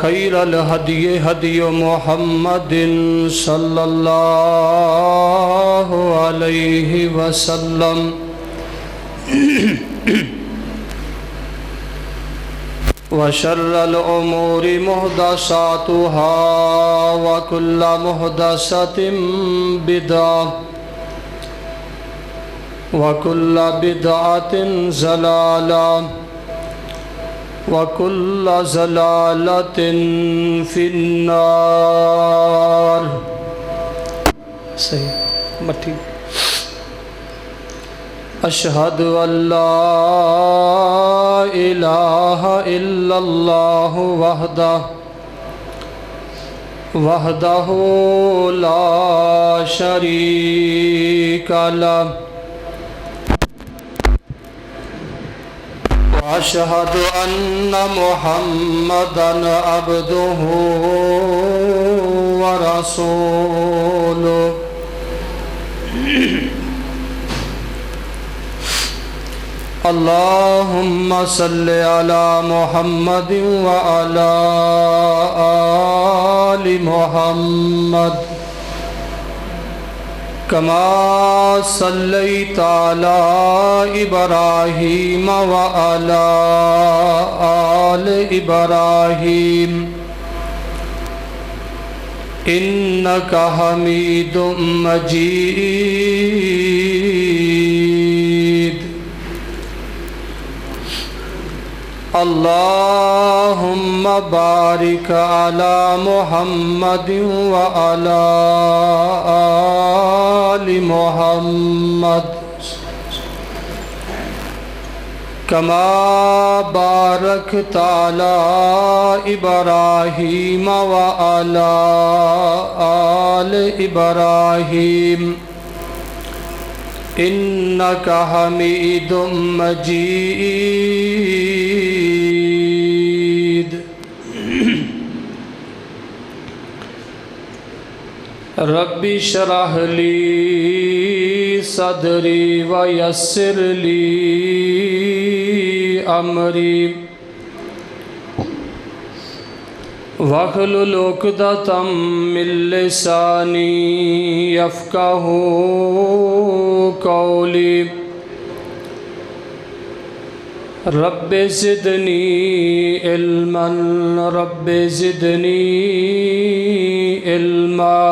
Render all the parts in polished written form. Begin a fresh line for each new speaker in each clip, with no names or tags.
وخير الهدي هدي محمد صلى الله عليه وسلم وشر الأمور محدثاتها وكل محدثة بدعة وكل بدعة ضلالة وكل ضلالة في النار. صحیح مٹھی. أشهد أن لا إله إلا الله وحده لا شريك له وأشهد أن محمدًا عبده ورسوله. اللهم صل على محمد وعلى آل محمد كما صليت على إبراهيم وعلى آل إبراهيم إنك حميد مجيد. اللهم بارك على محمد وعلى آل محمد كما باركت على إبراهيم وعلى آل إبراهيم إنك حميد مجيد. رب اشرح لي صدري ويسر لي أمري واحلل عقدة من لساني يفقهوا قولي. رب زدني علما رب زدني علما.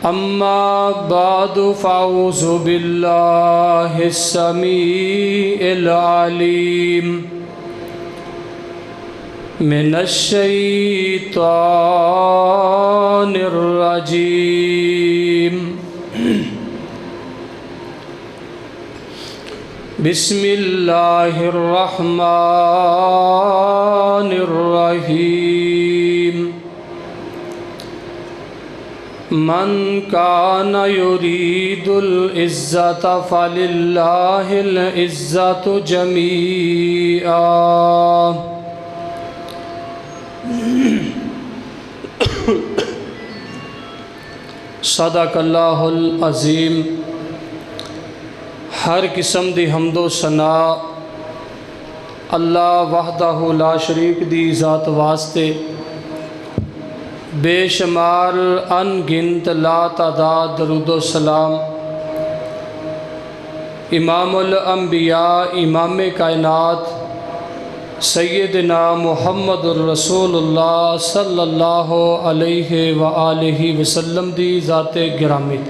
أما بعد فأعوذ بالله السميع العليم من الشيطان الرجيم. بسم الله الرحمن الرحيم. من كان يريد العزة فلله العزة جميعا. صدق اللہ العظیم. ہر قسم دی حمد و ثنا اللہ وحدہ لا شریک دی ذات واسطے بے شمار ان گنت لا تعداد درود و سلام امام الانبیاء امام کائنات سیدنا محمد الرسول اللہ صلی اللہ علیہ وآلہ وسلم دی ذات گرامی.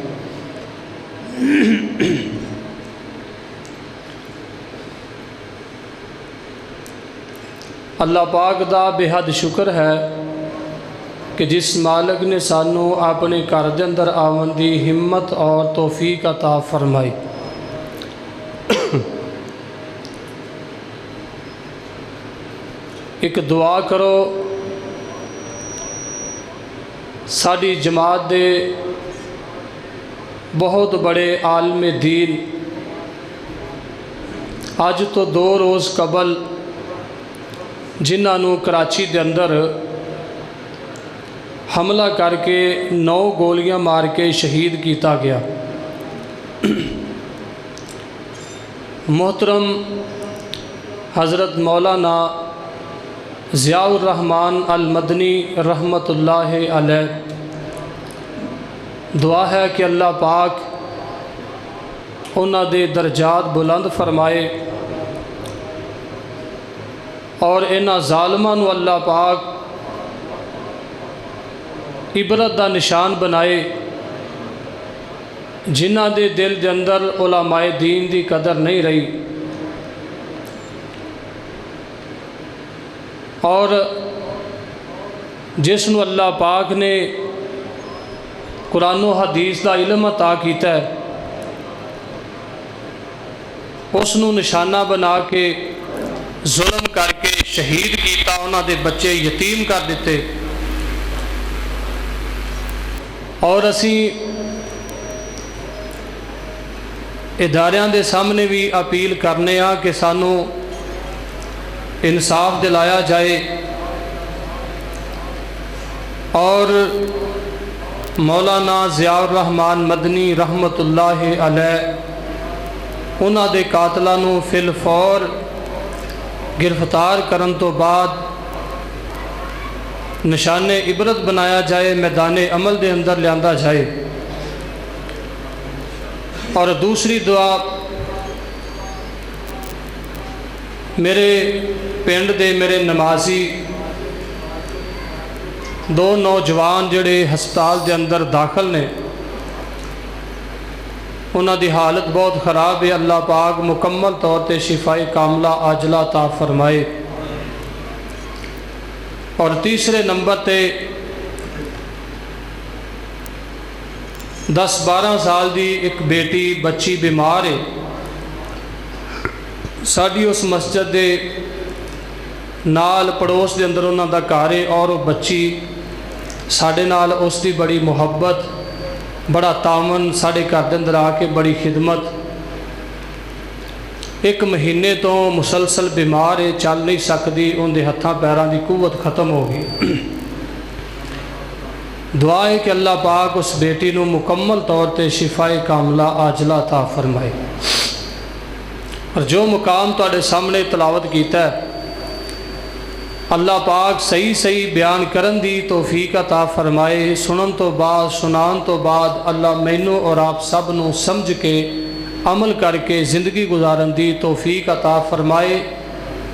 اللہ پاک دا بے حد شکر ہے کہ جس مالک نے سانو اپنے گھر دے اندر آون دی ہمت اور توفیق عطا فرمائی. ایک دعا کرو ساری جماعت دے بہت بڑے عالم دین آج تو 2 روز قبل جنہاں نو کراچی دے اندر حملہ کر کے 9 گولیاں مار کے شہید کیتا گیا. محترم حضرت مولانا ضیاء الرحمان المدنی رحمۃ اللہ علیہ، دعا ہے کہ اللہ پاک انہاں دے درجات بلند فرمائے اور انہاں ظالماں نو اللہ پاک عبرت دا نشان بنائے، جنہاں دے دل دے اندر علماء دین دی قدر نہیں رہی، اور جس نو اللہ پاک نے قرآن و حدیث دا علم عطا کیتا ہے، اس نو نشانہ بنا کے ظلم کر کے شہید کیتا، انہاں دے بچے یتیم کر دیتے۔ اور اسی اداریاں دے سامنے بھی اپیل کرنے ہاں کہ سانو انصاف دلایا جائے، اور مولانا ضیاء الرحمان مدنی رحمۃ اللہ علیہ انہاں دے قاتلاں نو فی الفور گرفتار کرن تو بعد نشان عبرت بنایا جائے، میدان عمل دے اندر لیاندا جائے۔ اور دوسری دعا میرے پنڈ دے میرے نمازی دو نوجوان جڑے ہسپتال دے اندر داخل نے، انہاں دی حالت بہت خراب ہے، اللہ پاک مکمل طور تے شفاء کاملہ عاجلہ عطا فرمائے۔ اور تیسرے نمبر تے 10-12 سال دی ایک بیٹی بچی بیمار ہے، ساڈی اس مسجد دے نال پڑوس دے اندر انہاں دا گھر ہے، اور وہ بچی ساڈے نال اس دی بڑی محبت، بڑا تعاون، ساڈے گھر دے اندر آ کے بڑی خدمت، 1 مہینے تو مسلسل بیمار ہے، چل نہیں سکتی، ان دے ہتھاں پیراں دی قوت ختم ہو گئی۔ دعا ہے کہ اللہ پاک اس بیٹی نو مکمل طور تے شفاء کاملہ عاجلہ عطا فرمائے۔ اور جو مقام تواڈے سامنے تلاوت کیتا ہے، اللہ پاک صحیح بیان کرن دی توفیق عطا فرمائے، سنن تو بعد سنان تو بعد اللہ مینوں اور آپ سب نو سمجھ کے عمل کر کے زندگی گزارن دی توفیق عطا فرمائے۔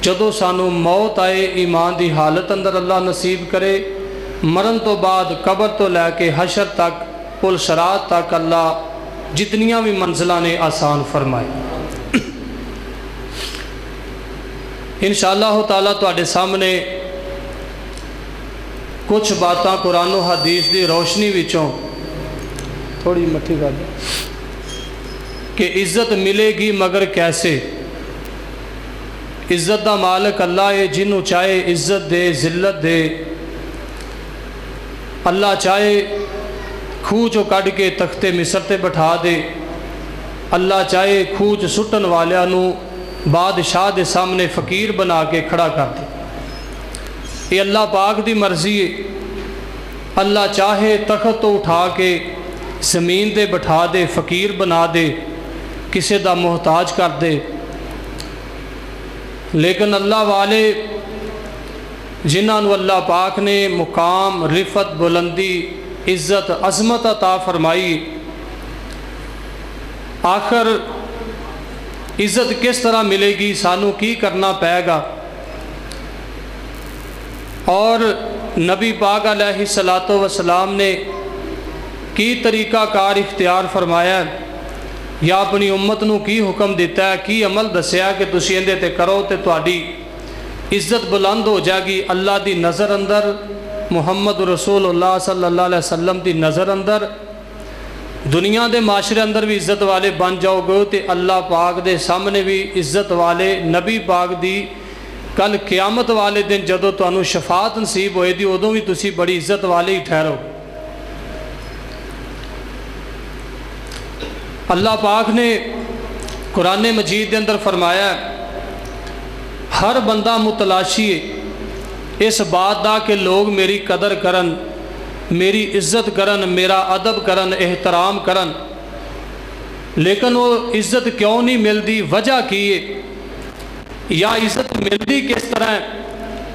جدوں سانو موت آئے ایمان دی حالت اندر اللہ نصیب کرے، مرن تو بعد قبر تو لے کے حشر تک، پل صراط تک اللہ جتنیاں بھی منزلاں نے آسان فرمائے۔ انشاءاللہ تعالیٰ تواڈے سامنے کچھ باتاں قرآن و حدیث دی روشنی وچوں تھوڑی مٹھی کر دیں کہ عزت ملے گی مگر کیسے۔ عزت دا مالک اللہ ہے، جنوں چاہے عزت دے، ذلت دے۔ اللہ چاہے کھوہ چوں کڈ کے تختے مصر تے بٹھا دے، اللہ چاہے کھوہ چ سٹن والیاں نو بادشاہ دے سامنے فقیر بنا کے کھڑا کر دے۔ یہ اللہ پاک دی مرضی ہے۔ اللہ چاہے تخت تو اٹھا کے زمین دے بٹھا دے، فقیر بنا دے، کسے دا محتاج کر دے۔ لیکن اللہ والے جنہاں نو اللہ پاک نے مقام، رفت، بلندی، عزت، عظمت عطا فرمائی، آخر عزت کس طرح ملے گی، سانو کی کرنا پائے گا؟ اور نبی پاک علیہ الصلوۃ والسلام نے کی طریقہ کار اختیار فرمایا ہے، یا اپنی امت نو کی حکم دیتا ہے، کی عمل دسیا کہ تسی اندے تے کرو تے تواڈی عزت بلند ہو جائے گی اللہ دی نظر اندر، محمد رسول اللہ صلی اللہ علیہ وسلم دی نظر اندر، دنیا دے معاشرے اندر بھی عزت والے بن جاؤ گے تے اللہ پاک دے سامنے بھی عزت والے، نبی پاک دی کل قیامت والے دن جدوں تانوں شفاعت نصیب ہوئے دی، ادوں بھی تسی بڑی عزت والے ہی ٹھہرو۔ اللہ پاک نے قرآن مجید دے اندر فرمایا ہے، ہر بندہ متلاشی ہے اس بات دا کہ لوگ میری قدر کرن، میری عزت کرن، میرا ادب کرن، احترام کرن، لیکن وہ عزت کیوں نہیں ملتی، وجہ کی ہے، یا عزت ملتی کس طرح ہے؟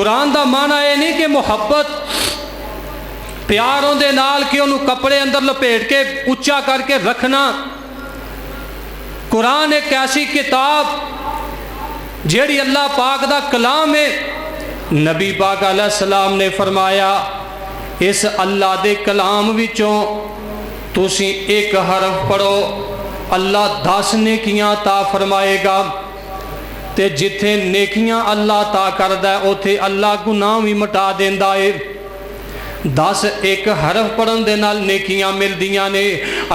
قرآن دا معنی یہ نہیں کہ محبت پیاروں دے نال کہ انہوں کپڑے اندر لپیٹ کے اچھا کر کے رکھنا. قرآن ایک ایسی کتاب جیڑی اللہ پاک دا کلام ہے. نبی پاک علیہ السلام نے فرمایا اس اللہ دے کلام وچوں تسی ایک حرف پڑھو اللہ 10 نیکیاں عطا فرمائے گا، تے جتھے نیکیاں اللہ عطا کردا ہے اوتھے اللہ گناہ بھی مٹا دیندا ہے. 10 ایک حرف پڑھن دے نال نیکیاں ملدیاں نے.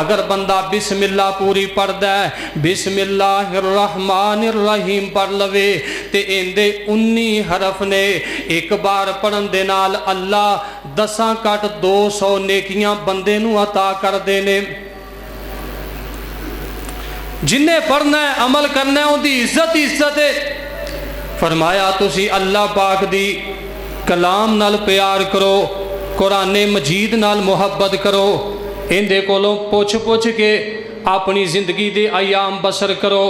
اگر بندہ بسم اللہ پوری پڑھدا ہے، بسم اللہ الرحمن الرحیم پڑھ لوے تے ایندے 19 حرف نے. ایک بار پڑھن دے نال اللہ 10 کٹ 200 نیکیاں بندے نو عطا کر دینے. جن نے پڑھنا ہے عمل کرنا ہے ان دی عزت عزت ہے. فرمایا تسی اللہ پاک دی کلام نال پیار کرو، قرآن مجید نال محبت کرو، اندے کولوں پوچھ کے اپنی زندگی دے ایام بسر کرو،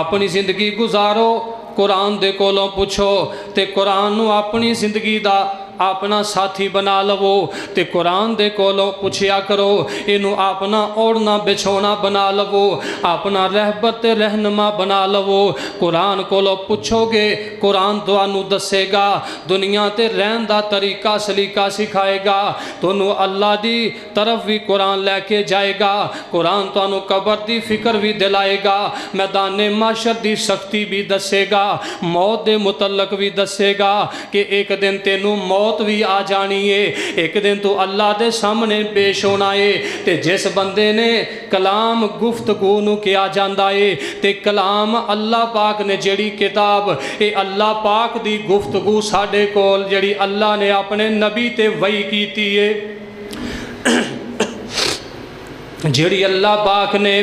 اپنی زندگی گزارو. قرآن دے کولوں پوچھو تے قرآن نو اپنی زندگی دا اپنا ساتھی بنا لو تے قرآن دے کولوں پوچھیا کرو، انہوں اپنا اوڑنا بچھونا بنا لو، اپنا رہبر تے رہنما بنا لو. قرآن کولوں پوچھو گے قرآن تانوں دسے گا، دنیا تے رہن دا طریقہ سلیقہ سکھائے گا، تانوں اللہ دی طرف بھی قرآن لے کے جائے گا. قرآن تانوں قبر دی فکر بھی دلائے گا، میدان محشر دی سختی بھی دسے گا، موت دے متعلق بھی دسے گا کہ ایک دن تینوں موت بھی آ جانی ہے، ایک دن تو اللہ دے سامنے پیش ہونا ہے. تے جس بندے نے کلام گفتگو نو کیا جاندا ہے تے کلام اللہ پاک نے جڑی کتاب اے اللہ پاک دی گفتگو ساڈے کول جڑی اللہ نے اپنے نبی تے وحی کیتی ہے، جڑی اللہ پاک نے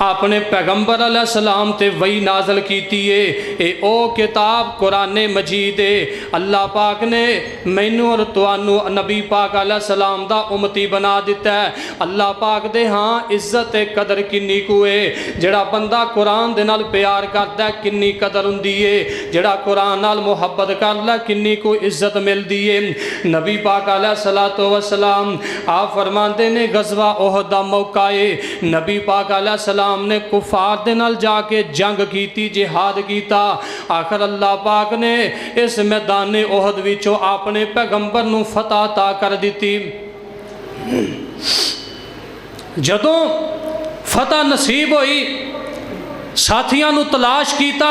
اپنے پیغمبر علیہ السلام تے وحی نازل کیتی ہے، اے او کتاب قرآن مجید ہے. اللہ پاک نے مینوں اور توانوں نبی پاک علیہ السلام دا امتی بنا دیتا ہے. اللہ پاک دے ہاں عزت قدر کنی کو ہے. جڑا بندہ قرآن دے نال پیار کردا ہے کنی قدر ہوندی ہے، جڑا قرآن نال محبت کردا ہے کنی کو عزت ملدی ہے. نبی پاک علیہ السلام آپ فرماندے نے غزوہ احد دا موقع ہے، نبی پاک علیہ السلام نے کفار دے نال جا کے جنگ کیتی، جہاد کیتا. آخر اللہ پاک نے اس میدان احد وچوں اپنے پیغمبر نو فتح عطا کر دیتی. جدوں فتح نصیب ہوئی ساتھیاں نو تلاش کیتا،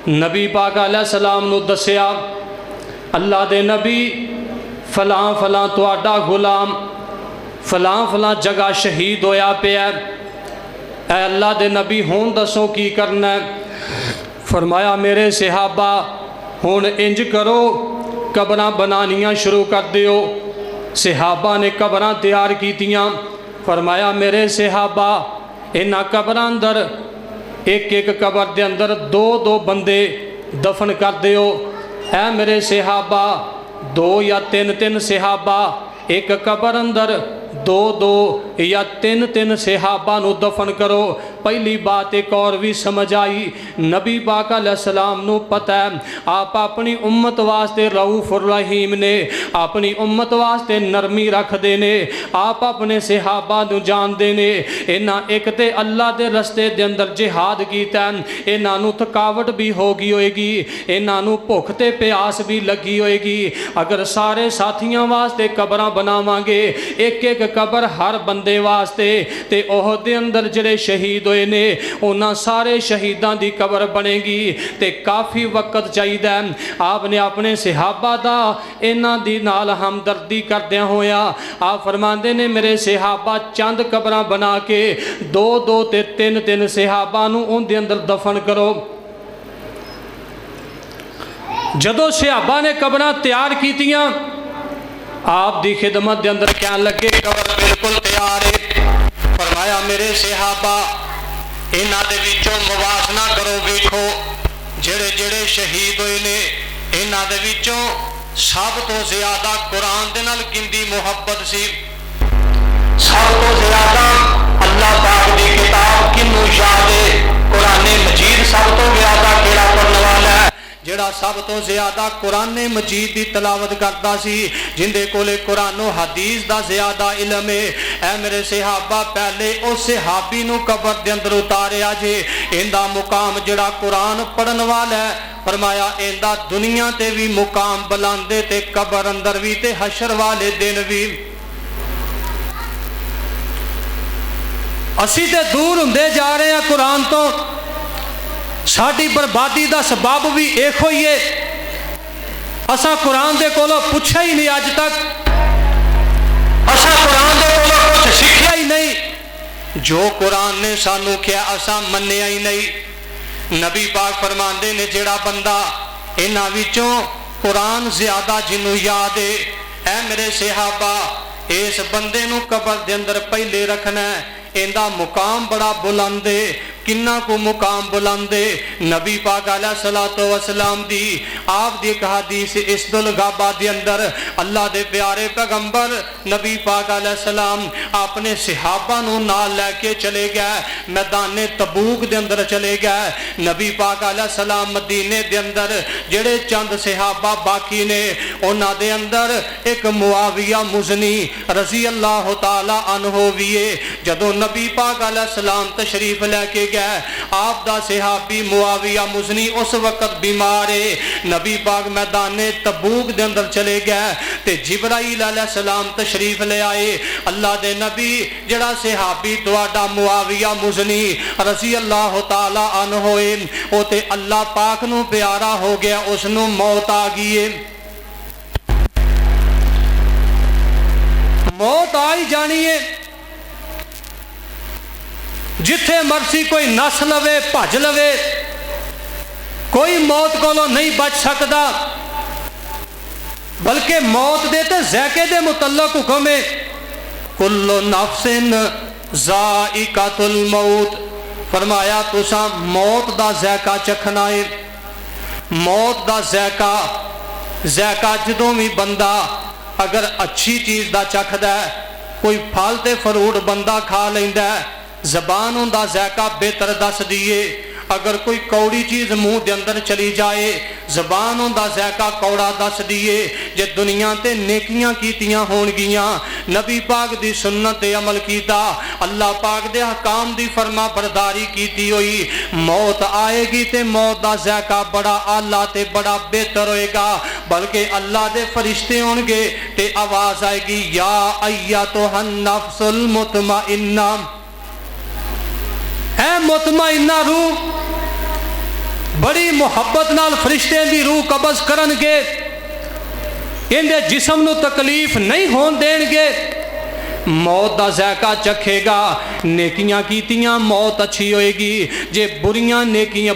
نبی پاک علیہ السلام نو دسیا اللہ دے نبی فلاں فلاں تہاڈا غلام فلاں فلاں جگہ شہید ہویا پیا، اے اللہ دے نبی ہون دسو کی کرنا ہے. فرمایا میرے صحابہ ہون انج کرو قبراں بنانیاں شروع کر دیو. صحابہ نے قبراں تیار کیتیاں. فرمایا میرے صحابہ انہاں قبراں اندر ایک ایک قبر دے اندر 2 بندے دفن کر دیو. اے میرے صحابہ 2 یا 3 صحابہ ایک قبر اندر 2 یا 3 صحابہ نو دفن کرو. پہلی بات ایک اور بھی سمجھ آئی، نبی پاک علیہ السلام نو پتہ ہے آپ اپنی امت واسطے رؤوف الرحیم نے، اپنی امت واسطے نرمی رکھ دینے. آپ اپنے صحابہ نو جان دینے انہاں ایک تے اللہ دے رستے دے اندر جہاد کیتا ہے، انہاں نو تھکاوٹ بھی ہوگی ہوئے گی، انہاں نو بھوک تے پیاس بھی لگی ہوئے گی. اگر سارے ساتھیاں واسطے قبراں بناواں گے ایک ایک قبر ہر بندے واسطے تے احد دے اندر جڑے شہید ہوئے نے انہاں سارے شہیداں دی قبر بنے گی تے کافی وقت چاہیدا ہے. آپ نے اپنے صحابہ دا انہاں دی نال ہمدردی کردیاں ہویا آپ فرماندے نے میرے صحابہ چند قبراں بنا کے 2 تے 3 صحابہ نو ان دے اندر دفن کرو. جدو صحابہ نے قبراں تیار کیتیاں آپ دی خدمت دے اندر کیا لگے قبر بالکل تیار ہے. فرمایا میرے صحابہ انہاں دے وچوں موازنہ کرو، ویکھو جڑے جڑے شہید ہوئے نے انہاں دے وچوں سب تو زیادہ قرآن دے نال کندی محبت سی، سب تو زیادہ اللہ پاک دی کتاب کنوں یاد ہے، قرآن مجید سب تو زیادہ کیڑا پڑھنے والا ہے. جڑا جڑا سب تو زیادہ قرآن مجید دی تلاوت کرتا سی، جندے کولے قرآن و حدیث دا زیادہ علم ہے، اے میرے صحابہ پہلے اس صحابی نو قبر دے اندر اتاریا جے، اندہ مقام جڑا قرآن پڑھن والا ہے، فرمایا ایندہ دنیا تے بھی مقام بلاندے تے قبر اندر بھی تے حشر والے دن بھی۔ اسی تے دور ہوندے جا رہے ہیں قرآن تو، ساڈی بربادی دا سبب بھی ایک ہوئی ہے، اسا قرآن دے کولو پوچھا ہی نہیں آج تک، اسا قرآن دے کولو کچھ سیکھیا ہی نہیں، جو قرآن نے سانو کیا اسا منیا ہی نہیں۔ نبی پاک فرماندے نے جڑا بندہ انہاں وچوں قرآن زیادہ جنوں یاد ہے، اے میرے صحابہ اس بندے نو قبر دے اندر پہلے رکھنا ہے، ایندہ مقام بڑا بلندے، کنہ کو مقام بلندے۔ نبی پاک علیہ السلام دی آپ دی ایک حدیث اس دلغابہ دی اندر اللہ دے پیارے پیغمبر نبی پاک علیہ السلام اپنے صحابہ نو نال لے کے چلے گئے، میدان تبوک دے اندر چلے گئے۔ نبی پاک علیہ السلام مدینے دے اندر جڑے چند صحابہ باقی نے، انہاں دے اندر ایک معاویہ مزنی رضی اللہ تعالی عنہ ویے، جدو نبی پاک علیہ السلام تشریف لے کے گئے، آپ دا صحابی معاویہ مزنی اس وقت بیمار ہے، نبی پاک میدان تبوک دے اندر چلے گئے تے جبرائیل علیہ السلام تشریف لے آئے۔ اللہ دے نبی جڑا صحابی تواڈا معاویہ مزنی رضی اللہ تعالی عنہ ہوئے، او تے اللہ پاک نو پیارا ہو گیا، اس نو موت آ گئی ہے، موت آئی جانی ہے، جتھے مرسی کوئی نس لوے بھج لوے، کوئی موت کولو نہیں بچ سکتا، بلکہ موت دے تے ذائقے دے متعلق حکم ہے، کل نفس ذائقۃ الموت، فرمایا تساں موت دا ذائقہ چکھنا ہے۔ موت دا ذائقہ جدوں بھی بندہ اگر اچھی چیز دا چکھدا ہے، کوئی پھل تے فروٹ بندہ کھا لیندا ہے، زبان ان دا ذائقہ بہتر دس دیئے، اگر کوئی کوڑی چیز منہ دے اندر چلی جائے، زبان ان دا ذائقہ کوڑا دس دیئے۔ جے دنیا تے نیکیاں کیتیاں ہون گیاں، نبی پاک دی سنت تے عمل کیتا، اللہ پاک دے حکام دی فرما برداری کیتی ہوئی، موت آئے گی تے موت دا ذائقہ بڑا اعلیٰ تے بڑا بہتر ہوئے گا، بلکہ اللہ دے فرشتے ہون گے تے آواز آئے گی، یا ایتھا النفس المطمئنہ، اے مطمئنہ روح، بڑی محبت نال فرشتے دی روح قبض کرن گے، اندے جسم نو تکلیف نہیں ہون دین گے، موت دا ذائقہ چکھے گا، نیکیاں کیتیاں موت اچھی ہوئے گی، جے بریاں نیکیاں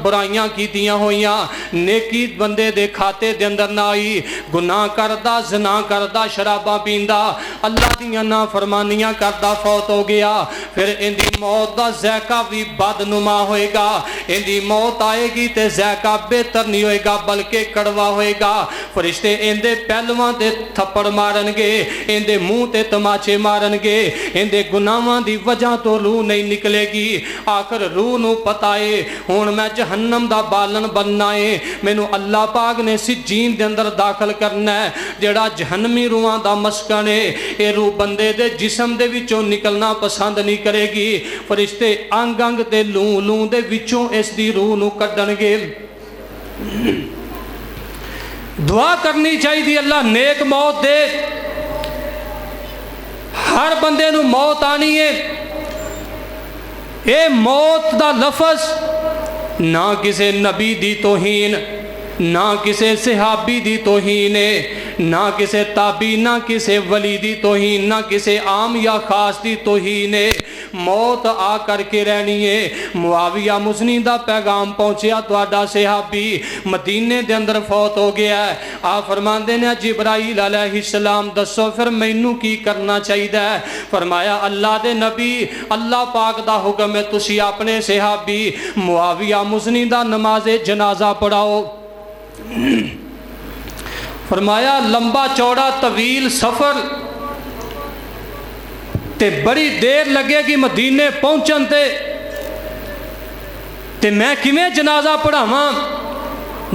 برائیاں کیتیاں ہوئیاں، نیکی بندے دے کھاتے دے اندر نہ آئی، گناہ کردہ زنا کردہ شرابہ پیندہ اللہ دیاں نافرمانیاں کردہ فوت ہو گیا، پھر اندی موت دا ذائقہ بھی بدنما ہوئے گا، اندی موت آئے گی تے ذائقہ بہتر نہیں ہوئے گا بلکہ کڑوا ہوئے گا، فرشتے اندے پہلوان تے تھپڑ مارن گے، اندے منہ تے تماچے مارن گے، اندے گناہاں دی وجہ تو روح نہیں نکلے گی، آخر روح نو پتائے ہون میں جہنم دا بالن بننا ہے، مینو اللہ پاک نے سجین دے اندر داخل کرنا ہے، جڑا جہنمی روحاں دا مسکن ہے، اے روح بندے دے جسم دے وچوں نکلنا پسند نہیں کرے گی، فرشتے انگ انگ تے لوں دے وچوں اس دی روح نو کڈن گے۔ دعا کرنی چاہیے دی اللہ نیک موت دے، ہر بندے نو موت آنی ہے، اے موت دا لفظ نہ کسے نبی دی توہین، نہ کسے صحابی دی توہین ہے، نہ کسے تابعی، نہ کسے ولی دی توہین، نہ کسے عام یا خاص دی توہین ہے، موت آ کر کے رہنی ہے۔ معاویہ مزنی دا پیغام پہنچیا، تواڈا صحابی مدینے دے اندر فوت ہو گیا ہے، آپ فرماندے نے جبرائیل علیہ السلام دسو پھر مینوں کی کرنا چاہیے؟ فرمایا اللہ دے نبی اللہ پاک دا حکم ہے تسی اپنے صحابی معاویہ مزنی دا نماز جنازہ پڑھاؤ۔ فرمایا لمبا چوڑا طویل سفر تے بڑی دیر لگے گی مدینے پہنچن تے میں کیویں جنازہ پڑھاواں؟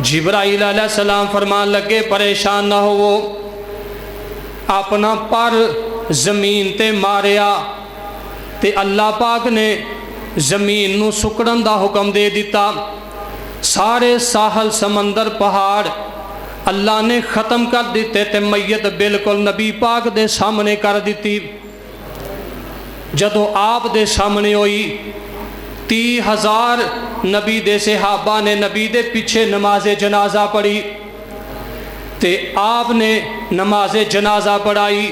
جبرائیل علیہ السلام فرمان لگے پریشان نہ ہو، وہ اپنا پر زمین تے ماریا تے اللہ پاک نے زمین نو سکڑن دا حکم دے دیتا، سارے ساحل سمندر پہاڑ اللہ نے ختم کر دیتے تے میت بالکل نبی پاک دے سامنے کر دیتی۔ جدو آپ دے سامنے ہوئی 30,000 نبی دے صحابہ نے نبی دے پیچھے نماز جنازہ پڑھی تے آپ نے نماز جنازہ پڑھائی،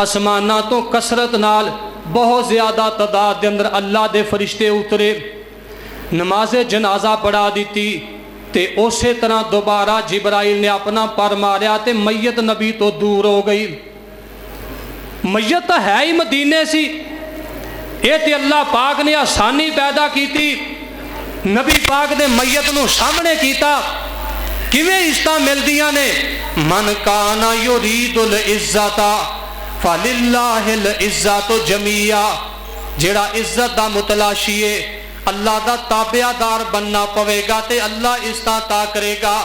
اسمانہ تو کثرت نال بہت زیادہ تعداد دے اندر اللہ دے فرشتے اترے، نماز جنازہ پڑھا دیتی تے اسی طرح دوبارہ جبرائیل نے اپنا پر ماریا تے میت نبی تو دور ہو گئی۔ میت تو ہے ہی مدینے سی، یہ تے اللہ پاک نے آسانی پیدا کی تھی، نبی پاک نے میت نو سامنے کیتا، کیویں عزتاں ملدیاں نے، من کانا یرید العزت فللہ العزت جمیعا، جیڑا عزت دا متلاشی ہے اللہ دا تابعہ دار بننا پوے گا تے اللہ عزتاں عطا کرے گا۔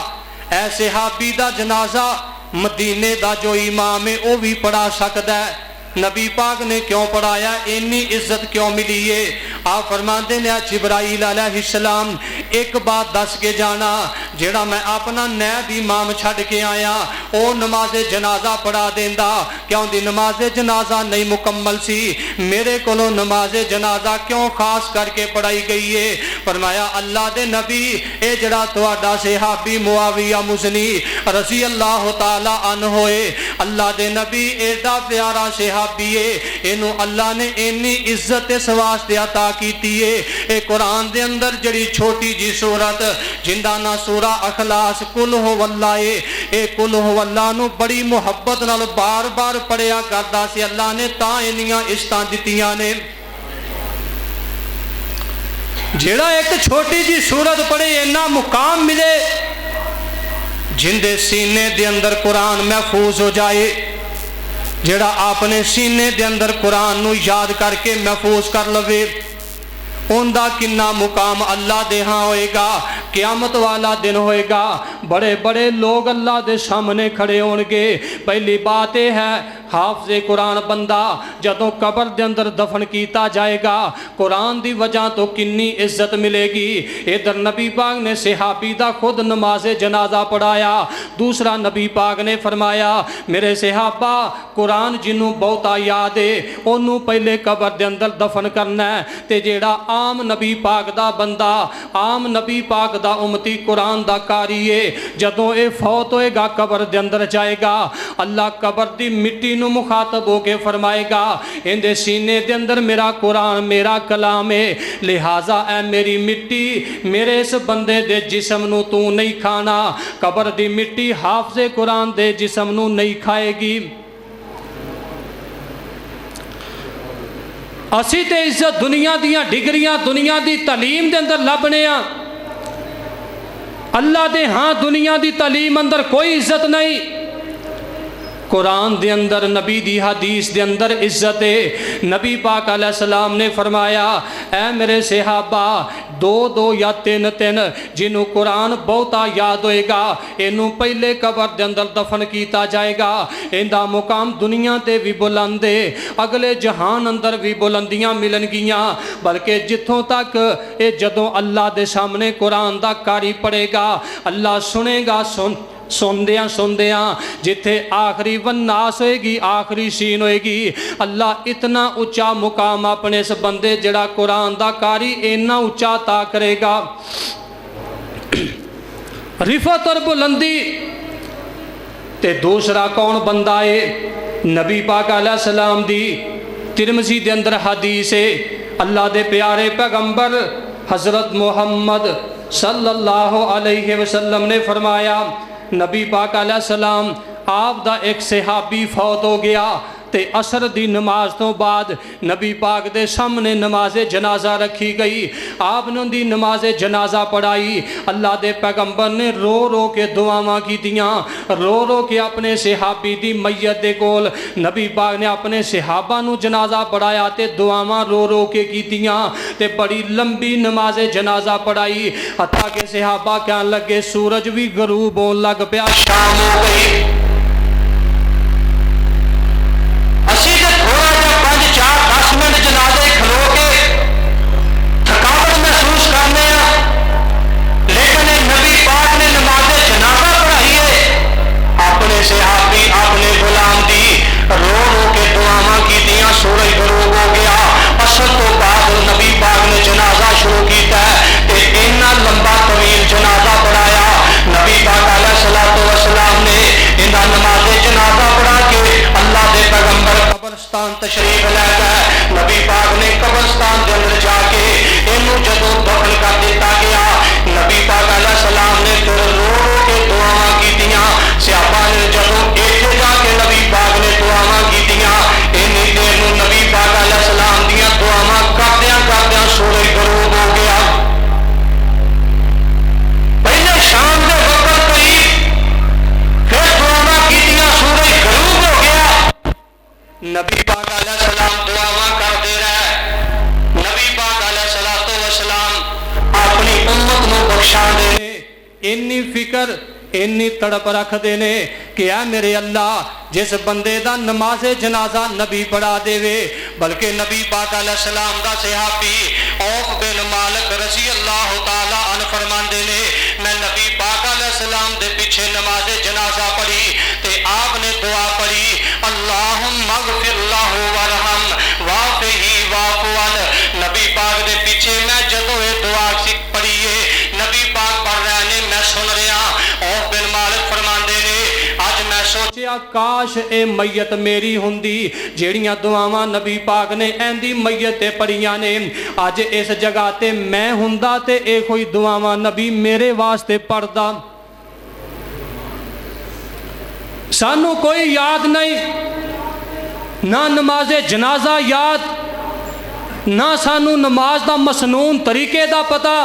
اے صحابی دا جنازہ مدینے دا جو امام ہے وہ بھی پڑھا سکتا ہے، نبی پاک نے کیوں پڑھایا، اتنی عزت کیوں ملی ہے؟ آپ فرماندے نے جبرائیل علیہ السلام ایک بات دس کے جانا، جیڑا میں اپنا نیب امام چھڑ کے آیا او نماز جنازہ پڑھا دیندا، کیوں دی نماز جنازہ نہیں مکمل سی، میرے کولو نماز جنازہ کیوں خاص کر کے پڑھائی گئی ہے؟ فرمایا اللہ دے نبی اے جڑا تہاڈا صحابی معاویہ مزنی رضی اللہ تعالی عنہ ہوئے، اللہ دے نبی ایڈا پیارا صحابی ہے، اینو اللہ نے اتنی عزت اس واسطے عطا کیتی ہے۔ اے قرآن دے اندر جڑی چھوٹی جی سورت جندہ نا سورہ اخلاص قل ہو اللہ ہے، اے قل ہو اللہ نو بڑی محبت نال بار بار پڑھیا کردا سی، اللہ نے تاں انیاں عزتاں دتیاں نے۔ جڑا ایک چھوٹی جی سورت پڑھے اینا مقام ملے، جندے سینے دے اندر قرآن محفوظ ہو جائے، جڑا آپ نے سینے دے اندر قرآن نو یاد کر کے محفوظ کر لوے، ان دا کنہ مقام اللہ دے ہاں ہوئے گا، قیامت والا دن ہوئے گا، بڑے بڑے لوگ اللہ دے سامنے کھڑے ہونگے۔ پہلی بات یہ ہے حافظ قرآن بندہ جدوں قبر دے اندر دفن کیتا جائے گا، قرآن دی وجہ تو کنی عزت ملے گی۔ ادھر نبی پاک نے صحابی دا خود نماز جنازہ پڑھایا، دوسرا نبی پاک نے فرمایا میرے صحابہ قرآن جنوں بہتا یاد ہے انہوں پہلے قبر دے اندر دفن کرنا ہے، تے جیڑا عام نبی پاک دا بندہ، عام نبی پاک دا امتی قرآن دا کاری ہے، جدوں اے فوت ہوئے گا قبر دے اندر جائے گا، اللہ قبر دی مٹی نو مخاطب ہو کے فرمائے گا اندے سینے دے اندر میرا قرآن میرا کلام ہے، لہٰذا اے میری مٹی میرے اس بندے دے جسم نو تو نہیں کھانا، قبر دی مٹی حافظ قرآن دے جسم نو نہیں کھائے گی۔ اسی تے عزت دنیا دیاں ڈگریاں دنیا دی تعلیم دے اندر لبنے ہاں، اللہ دے ہاں دنیا دی تعلیم اندر کوئی عزت نہیں، قرآن دے اندر نبی دی حدیث دے اندر عزت ہے۔ نبی پاک علیہ السلام نے فرمایا اے میرے صحابہ دو دو یا تین تین جنہوں قرآن بہتا یاد ہوئے گا انہوں پہلے قبر دے اندر دفن کیتا جائے گا، اندہ مقام دنیا تے بھی بلندے اگلے جہان اندر بھی بلندیاں ملن گیاں، بلکہ جتوں تک اے جدوں اللہ دے سامنے قرآن دا کاری پڑے گا اللہ سنے گا، سندیاں جتھے آخری والناس ہوئے گی آخری سین ہوئے گی، اللہ اتنا اچھا مقام اپنے اس بندے جڑا قرآن دا کاری اینا اچھا عطا کرے گا۔ رفعت اور بلندی تے دوسرا کون بندہ ہے؟ نبی پاک علیہ السلام دی ترمذی دے اندر حدیث ہے، اللہ دے پیارے پیغمبر حضرت محمد صلی اللہ علیہ وسلم نے فرمایا نبی پاک علیہ السلام آپ دا ایک صحابی فوت ہو گیا، تے عصر دی نماز تو بعد نبی پاک دے سامنے نماز جنازہ رکھی گئی. آپ نے دی نماز جنازہ پڑھائی. اللہ دے پیغمبر نے رو رو کے دعاواں کی دیاں, رو رو کے اپنے صحابی دی میت دے کول نبی پاک نے اپنے صحابہ نو جنازہ پڑھایا تے دعاواں رو رو کے کی دیاں تے بڑی لمبی نماز جنازہ پڑھائی. حتیٰ کہ صحابہ کہنے لگے سورج بھی غروب ہون لگ پیا, شام ہو گئی. اسی تے تھوڑا جا 5-4-10 منٹ جنازے کھلو کے تھکاوٹ محسوس کرنے ہیں, لیکن نبی پاک نے نماز جنازہ پڑھائی ہے. اپنے صحابی اپنے غلام دی رو رو کے دعاواں کی دیاں. سورج غروب ہو گیا, اصل تو بعد نبی پاک نے جنازہ شروع کیتا ہے تے اتنا لمبا طویل جنازہ پڑھایا. نبی پاک علیہ الصلوۃ والسلام نے انہاں نماز جنازہ پڑھا کے اللہ دے پیغمبر قبرستان تشریف لے گئے. نبی پاک نے قبرستان دے اندر جا کے اینو جدوں دفن کر دیتا گیا, نبی پاک علیہ السلام نے پھر رو رو کے دعاواں کیتیاں. صحابہ نے جدوں ایتھے جا کے نبی پاک نے دعاواں کیتیاں, اینی دیر نوں نبی پاک علیہ السلام دیاں دعاواں کردیاں کردیاں سورج غروب ہو گیا. پہلے شام دے وقت قریب پھر دعاواں کیتیاں سورج غروب ہو گیا. نبی پاک علیہ السلام دعاواں کرتے رہے. نبی پاک علیہ الصلوۃ والسلام اپنی امت نو بخشا دے اینی فکر اینی تڑپ رکھ دینے کہ اے میرے اللہ جس بندے دا نماز جنازہ نبی پڑھا دے وے, بلکہ نبی پاک علیہ السلام دا صحابی عوف بن مالک رضی اللہ تعالی عنہ فرماندے نے میں نبی پاک علیہ السلام دے پیچھے نماز جنازہ پڑھی تے آپ نے دعا پڑھی اللہم اغفر لہ ورحم وعفہ واعف عنہ. نبی پاک دے پیچھے میں جدوں یہ دعا پڑھی ہے نبی پاک پڑھ رہے نے میں سن رہا. عوف بن مالک فرماندے نے اج میں سوچیا کاش اے میت میری ہوندی جیڑیاں دعاواں نبی پاک نے ایندی میت تے پڑھیاں نے. اج اس جگہ تے میں ہوندا تے اے کوئی دعاواں نبی میرے واسطے پڑھدا. سانو کوئی یاد نہیں, نہ نماز جنازہ یاد, نہ سانو نماز دا مسنون طریقے دا پتہ,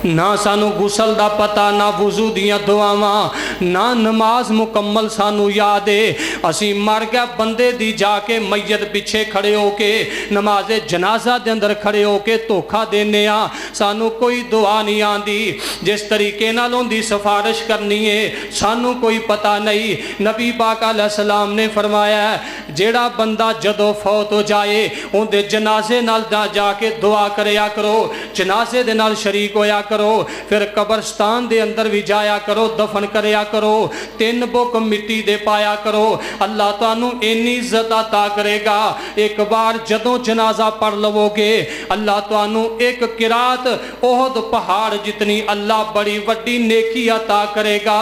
نہ سانو غسل دا پتہ, نہ وضو دیاں دعاواں, نہ نماز مکمل سانو یاد ہے. اسی مر گئے بندے دی جا کے میت پیچھے کھڑے ہو کے نماز جنازہ دے اندر کھڑے ہو کے دھوکھا دینے آ. سانو کوئی دعا نہیں آندی جس طریقے نال اون دی سفارش کرنی ہے سانو کوئی پتہ نہیں. نبی پاک علیہ السلام نے فرمایا ہے جیڑا بندہ جدو فوت ہو جائے اون دے جنازے نال جا کے دعا کریا کرو, جنازے دے نال شریک ہویا کرو, پھر قبرستان دے اندر بھی جایا کرو, دفن کریا کرو, 3 بک مٹی دے پایا کرو. اللہ تانوں اینی عزت عطا کرے گا. ایک بار جدوں جنازہ پڑھ لو گے اللہ تانوں ایک قرات احد پہاڑ جتنی اللہ بڑی وڈی نیکی عطا کرے گا.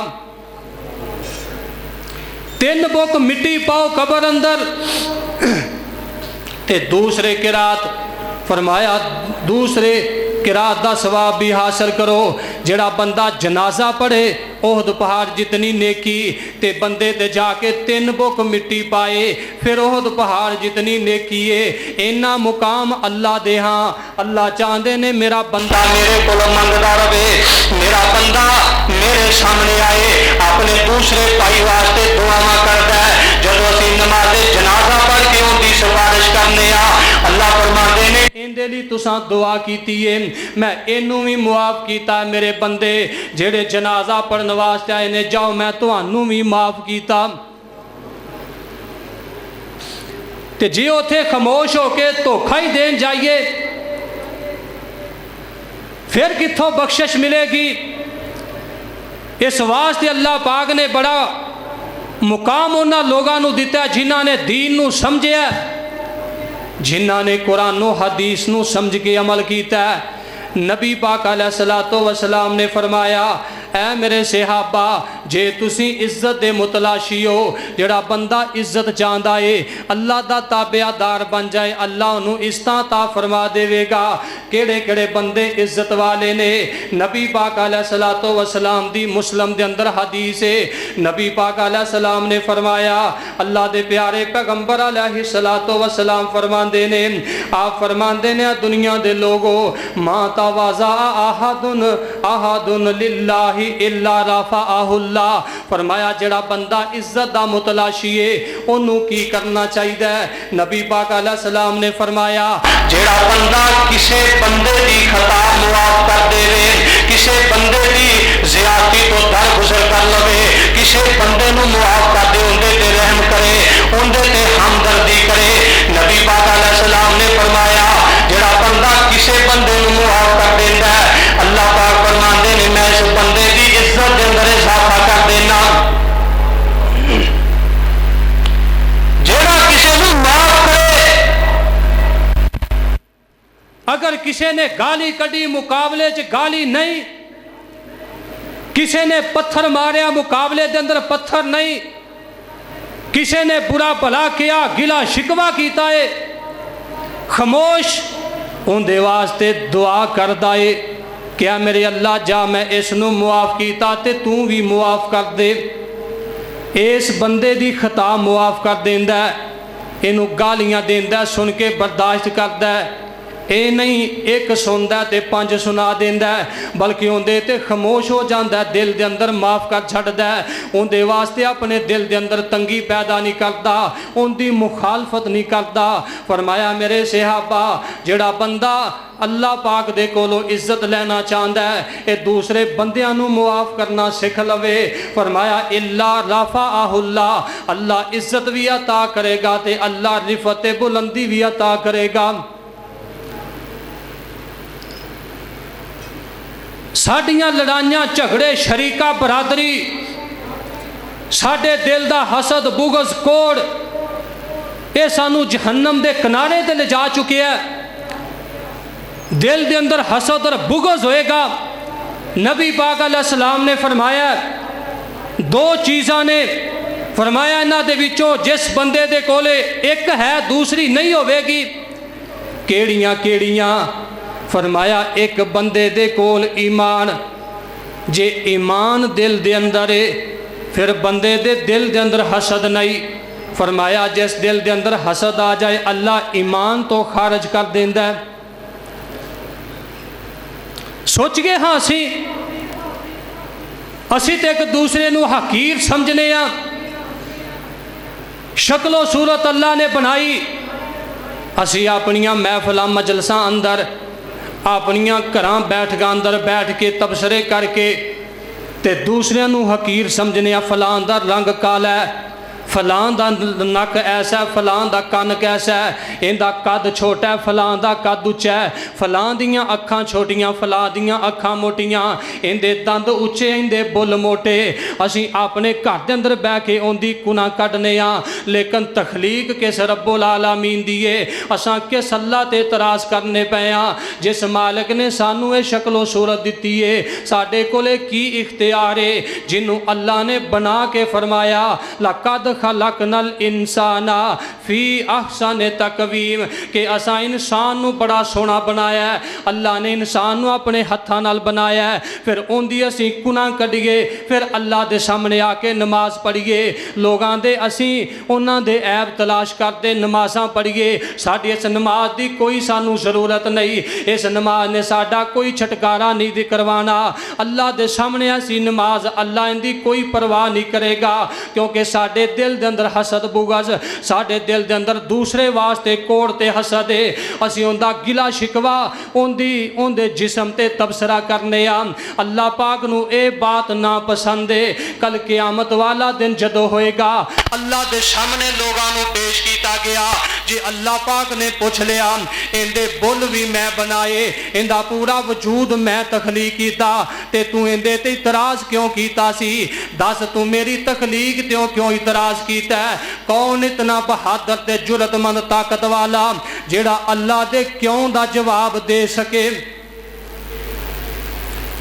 3 بک مٹی پاؤ قبر اندر تے دوسرے قرات فرمایا دوسرے قرات دا ثواب بھی حاصل کرو. جڑا بندہ جنازہ پڑھے احد پہاڑ جتنی نیکی تے بندے تے جا کے 3 بک مٹی پائے پھر احد پہاڑ جتنی نیکی ہے. اینا مقام اللہ دے ہاں اللہ چاہندے نے میرا بندہ میرے کول منگدا رہے, میرا بندہ میرے سامنے آئے, اپنے دوسرے بھائی واسطے دعاواں کردا ہے. جدوں اسی نماز جنازہ پڑھ کے ان دی سفارش کرنے آ اللہ فرماندے نے ایندے لئی تساں دعا کیتی ہے میں اینوں بھی معاف کیتا ہے میرے بندے جڑے جنازہ پڑھن واسطے آئے نے جاؤ میں تانوں بھی معاف کیتا. تے جی اوتھے خاموش ہو کے دھوکھا ہی دین جائیے پھر کتھوں بخشش ملے گی. اس واسطے اللہ پاک نے بڑا مقام انہاں لوگاں نو دیتا ہے جنہاں نے دین نو سمجھیا, جنہاں نے قرآن و حدیث نو سمجھ کے عمل کیتا ہے. نبی پاک علیہ الصلوۃ والسلام نے فرمایا اے میرے صحابہ جے تسی عزت دے متلاشی ہو، جڑا بندہ عزت چاہندا ہے اللہ دا تابعدار بن جائے اللہ انہوں عزتاں عطا فرما دے گا۔ کیڑے کیڑے بندے عزت والے نے؟ نبی پاک علیہ السلام دی مسلم دے اندر حدیث ہے، نبی پاک علیہ السلام نے فرمایا، اللہ دے پیارے پیغمبر علیہ السلام فرماندے نے، آپ فرماندے نے دنیا دے لوگوں ما تواضع احد للہ الا رفعہ اللہ، فرمایا جڑا بندہ عزت دا متلاشی ہے انہوں کی کرنا چاہیے؟ نبی پاک علیہ السلام نے فرمایا جڑا بندہ کسے بندے دی خطا معاف کر دے، کسے بندے دی زیادتی تو درگزر کر لوے، کسے بندے نو معاف کر دے، اندے تے رحم کرے، اندے تے ہمدردی کرے، نبی پاک علیہ السلام نے فرمایا جڑا بندہ کسے بندے نو معاف کر دیندا ہے اللہ پاک فرماندے نے میں اس بندے دی عزت دے اندر اضافہ کر دینا۔ جڑا کسے نو معاف کرے، اگر کسی نے گالی کڈی مقابلے چ گالی نہیں، کسی نے پتھر ماریا مقابلے دے اندر پتھر نہیں، کسی نے برا بھلا کیا گلا شکوا کیتا ہے، خاموش ان دے واسطے دعا کردا ہے کیا میرے اللہ جا میں اس نو معاف کیتا تے تو بھی معاف کر دے، اس بندے دی خطا معاف کر دیندا ہے، اینو گالیاں دیندا ہے سن کے برداشت کردا ہے، اے نہیں ایک سندا تے پانچ سنا دیندا ہے بلکہ اندے تے خاموش ہو جاندا ہے، دل دے اندر معاف کر چھڑدا ہے، اندے واسطے اپنے دل دے اندر تنگی پیدا نہیں کردا، اندی مخالفت نہیں کردا۔ فرمایا میرے صحابہ جڑا بندہ اللہ پاک دے کولو عزت لینا چاہندا ہے اے دوسرے بندیاں نو معاف کرنا سکھ لوے، فرمایا الا رفعہ اللہ، اللہ عزت بھی عطا کرے گا تے اللہ رفعت بلندی بھی عطا کرے گا۔ ساڈیاں لڑائیاں جھگڑے شریکہ برادری، ساڈے دل دا حسد بغض کوڑ، اے سانو جہنم دے کنارے تے لے جا چکے ہے۔ دل دے اندر حسد اور بغض ہوئے گا، نبی پاک علیہ السلام نے فرمایا دو چیزاں نے، فرمایا انہاں دے وچوں جس بندے دے کولے ایک ہے دوسری نہیں ہوئے گی، کیڑیاں کیڑیاں؟ فرمایا ایک بندے دے کول ایمان، جے ایمان دل دے اندر ہے پھر بندے دے دل دے اندر حسد نہیں، فرمایا جس دل دے اندر حسد آ جائے اللہ ایمان تو خارج کر دیندا ہے۔ سوچ گئے ہاں اسی تے ایک دوسرے نو حقیر سمجھنے ہاں، شکل و صورت اللہ نے بنائی، اسی اپنیاں محفلاں مجلساں اندر اپنیاں گھراں بیٹھ گاں اندر بیٹھ کے تبصرے کر کے تے دوسرے نو حقیر سمجھنے فلان دا رنگ کالا ہے، فلان دا نک ایسا ہے، فلان دا کان کیسا ہے، ان دا قد چھوٹا ہے، فلان دا قد اچا ہے، فلان دیاں اکھاں چھوٹیاں، فلان دیاں اکھاں موٹیاں، ان دے دند اچے، ان دے بل موٹے، اسی اپنے گھر دے اندر بہ کے ان دی گناہ کڈنے ہاں، لیکن تخلیق کس رب العالمین دیے، اساں کس اللہ تے اعتراض کرنے پے ہاں، جس مالک نے سانو اے شکل و صورت دتی ہے، ساڈے کولے کی اختیار ہے، جنوں اللہ نے بنا کے فرمایا لقد خلقنا الانسان فی احسن تقویم، کہ اساں انسان نو بڑا سونا بنایا ہے، اللہ نے انسان نو اپنے ہتھاں نال بنایا ہے، پھر ان دی اسی گناہ کڈیے، پھر اللہ دے سامنے آ کے نماز پڑھیے، لوگاں دے اسی انہاں دے عیب تلاش کرتے نمازاں پڑھیے، ساڈی اس نماز دی کوئی سانو ضرورت نہیں، اس نماز نے ساڈا کوئی چھٹکارا نہیں دی کروانا، اللہ دے سامنے اسی نماز اللہ ان دی کوئی پرواہ نہیں کرے گا، کیونکہ ساڈے دل دے اندر حسد بغض، ساڈے دل دے اندر دوسرے واسطے کوڑ تے حسد ہے، اسی ان دا گلا شکوا ان دے جسم تے تبصرہ کرنے آم، اللہ پاک نو اے بات نا پسند ہے، کل قیامت والا دن جدو ہوئے گا اللہ دے سامنے لوگاں نو پیش کیتا گیا، جی اللہ پاک نے پوچھ لیا ان دے بول بھی میں بنائے، ان دا پورا وجود میں تخلیق کیتا، تے تو ان دے تے اعتراض کیوں کیتا سی، دس تو میری تخلیق تے کیوں اعتراض کیتا ہے، کون اتنا بہادر تے جرت مند طاقت والا جیڑا اللہ دے کیوں دا جواب دے سکے۔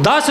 10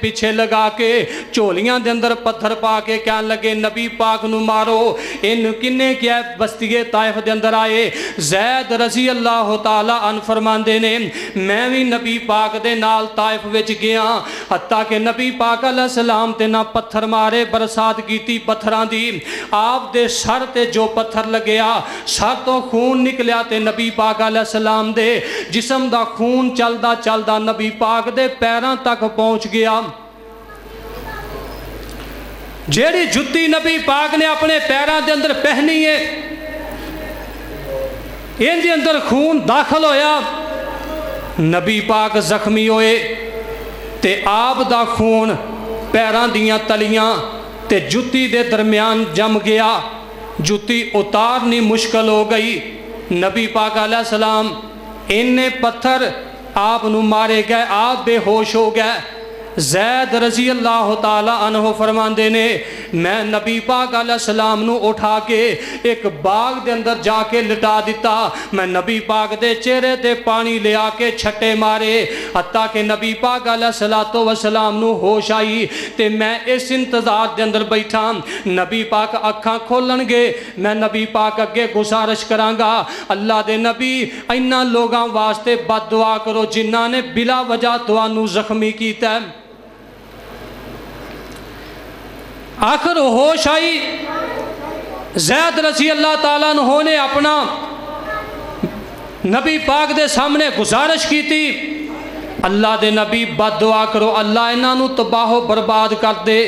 پیچھے لگا کے چولیاں دے اندر پتھر پا کے کہن لگے نبی پاک نو مارو. ان کنے کیا بستی طائف دے اندر آئے. زید رضی اللہ تعالی عنہ فرماندے نے میں بھی نبی پاک دے نال طائف وچ گیا حتیٰ کہ نبی پاک علیہ السلام تے نہ پتھر مارے برسات کیتی پتھراں دی. آپ دے سر تے جو پتھر لگیا سر تو خون نکلیا تے نبی پاک علیہ السلام دے جسم دا خون چلدا چلدا نبی پاک دے پیراں تک پہنچ گیا. جیڑی جتی نبی پاک نے اپنے پیراں دے اندر پہنی ہے ان دے اندر خون داخل ہویا نبی پاک زخمی ہوئے تے آپ دا خون پیراں دیاں تلیاں تے جتی دے درمیان جم گیا. جتی اتارنی مشکل ہو گئی. نبی پاک علیہ السلام انہیں پتھر آپ نو مارے گئے آپ بے ہوش ہو گئے. زید رضی اللہ تعالی عنہ فرماندے نے میں نبی پاک علیہ السلام نو اٹھا کے ایک باغ دے اندر جا کے لٹا دیتا. میں نبی پاک دے چہرے تے پانی لے آ کے چھٹے مارے حتیٰ کہ نبی پاک علیہ السلام نو ہوش آئی تے میں اس انتظار دے اندر بیٹھا نبی پاک اکھاں کھولن گے. میں نبی پاک اگے گزارش کرانگا اللہ دے نبی اینا لوگاں واسطے بد دعا کرو جنہاں نے بلا وجہ توانو زخمی کیتا ہے. آخر ہوش آئی. زید رضی اللہ تعالیٰ عنہ نے اپنا نبی پاک دے سامنے گزارش کی تھی اللہ دے نبی بد دعا کرو اللہ انہاں نو تباہ و برباد کر دے.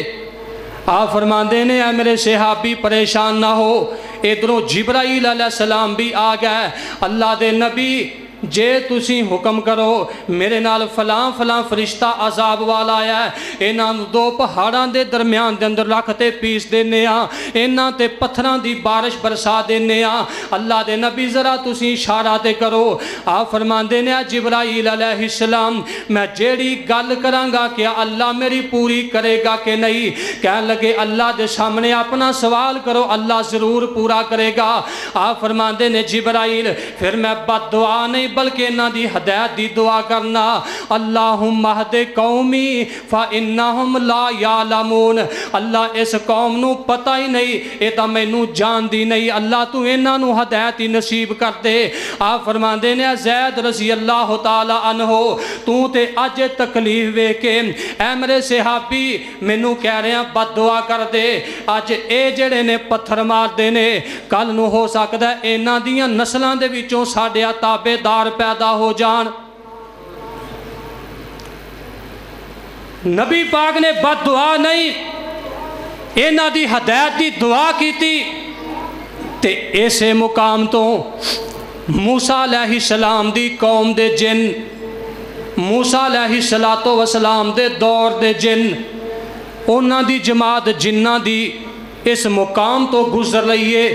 آپ فرماندے نے اے میرے صحابی پریشان نہ ہو. ادھروں جبرائیل علیہ السلام بھی آ گئے. اللہ دے نبی جے تسی حکم کرو میرے نال فلاں فلاں فرشتہ عذاب والا آیا ہے انہاں دو پہاڑاں دے درمیان دے اندر رکھ تے پیس دینے آ انہاں تے پتھراں دی بارش برسا دینے آ. اللہ دے نبی ذرا تسی اشارہ تے کرو. آپ فرماندے نے جبرائیل علیہ السلام میں جیڑی گل کرانگا کیا اللہ میری پوری کرے گا کہ نہیں. کہنے لگے اللہ دے سامنے اپنا سوال کرو اللہ ضرور پورا کرے گا. آپ فرماندے نے جبرائیل پھر میں بد دعا نہیں بلکہ انہاں دی ہدایت دی دعا کرنا اللہم اہد قومی فإنہم لا یعلمون. اللہ اس قوم نو پتہ ہی نہیں اے تا مینوں جان دی نہیں اللہ تو انہاں نو ہدایت نصیب کر دے. آپ فرماندے نے زید رضی اللہ تعالی عنہ تو تے اج تکلیف وے کے اے میرے صحابی مینوں کہہ رہے ہیں بد دعا کر دے. اج اے جڑے نے پتھر مار دے نے کل نو ہو سکدا ہے انہاں دیاں نسلاں دے وچوں ساڈے تابعدار پیدا ہو جان. نبی پاک نے بد دعا نہیں انہاں دی ہدایت دی دعا کیتی تے ایسے مقام تو موسیٰ علیہ السلام دی قوم دے جن موسیٰ علیہ السلام دے دور دے جن انہاں دی جماعت جنہ دی اس مقام تو گزر رہی ہے.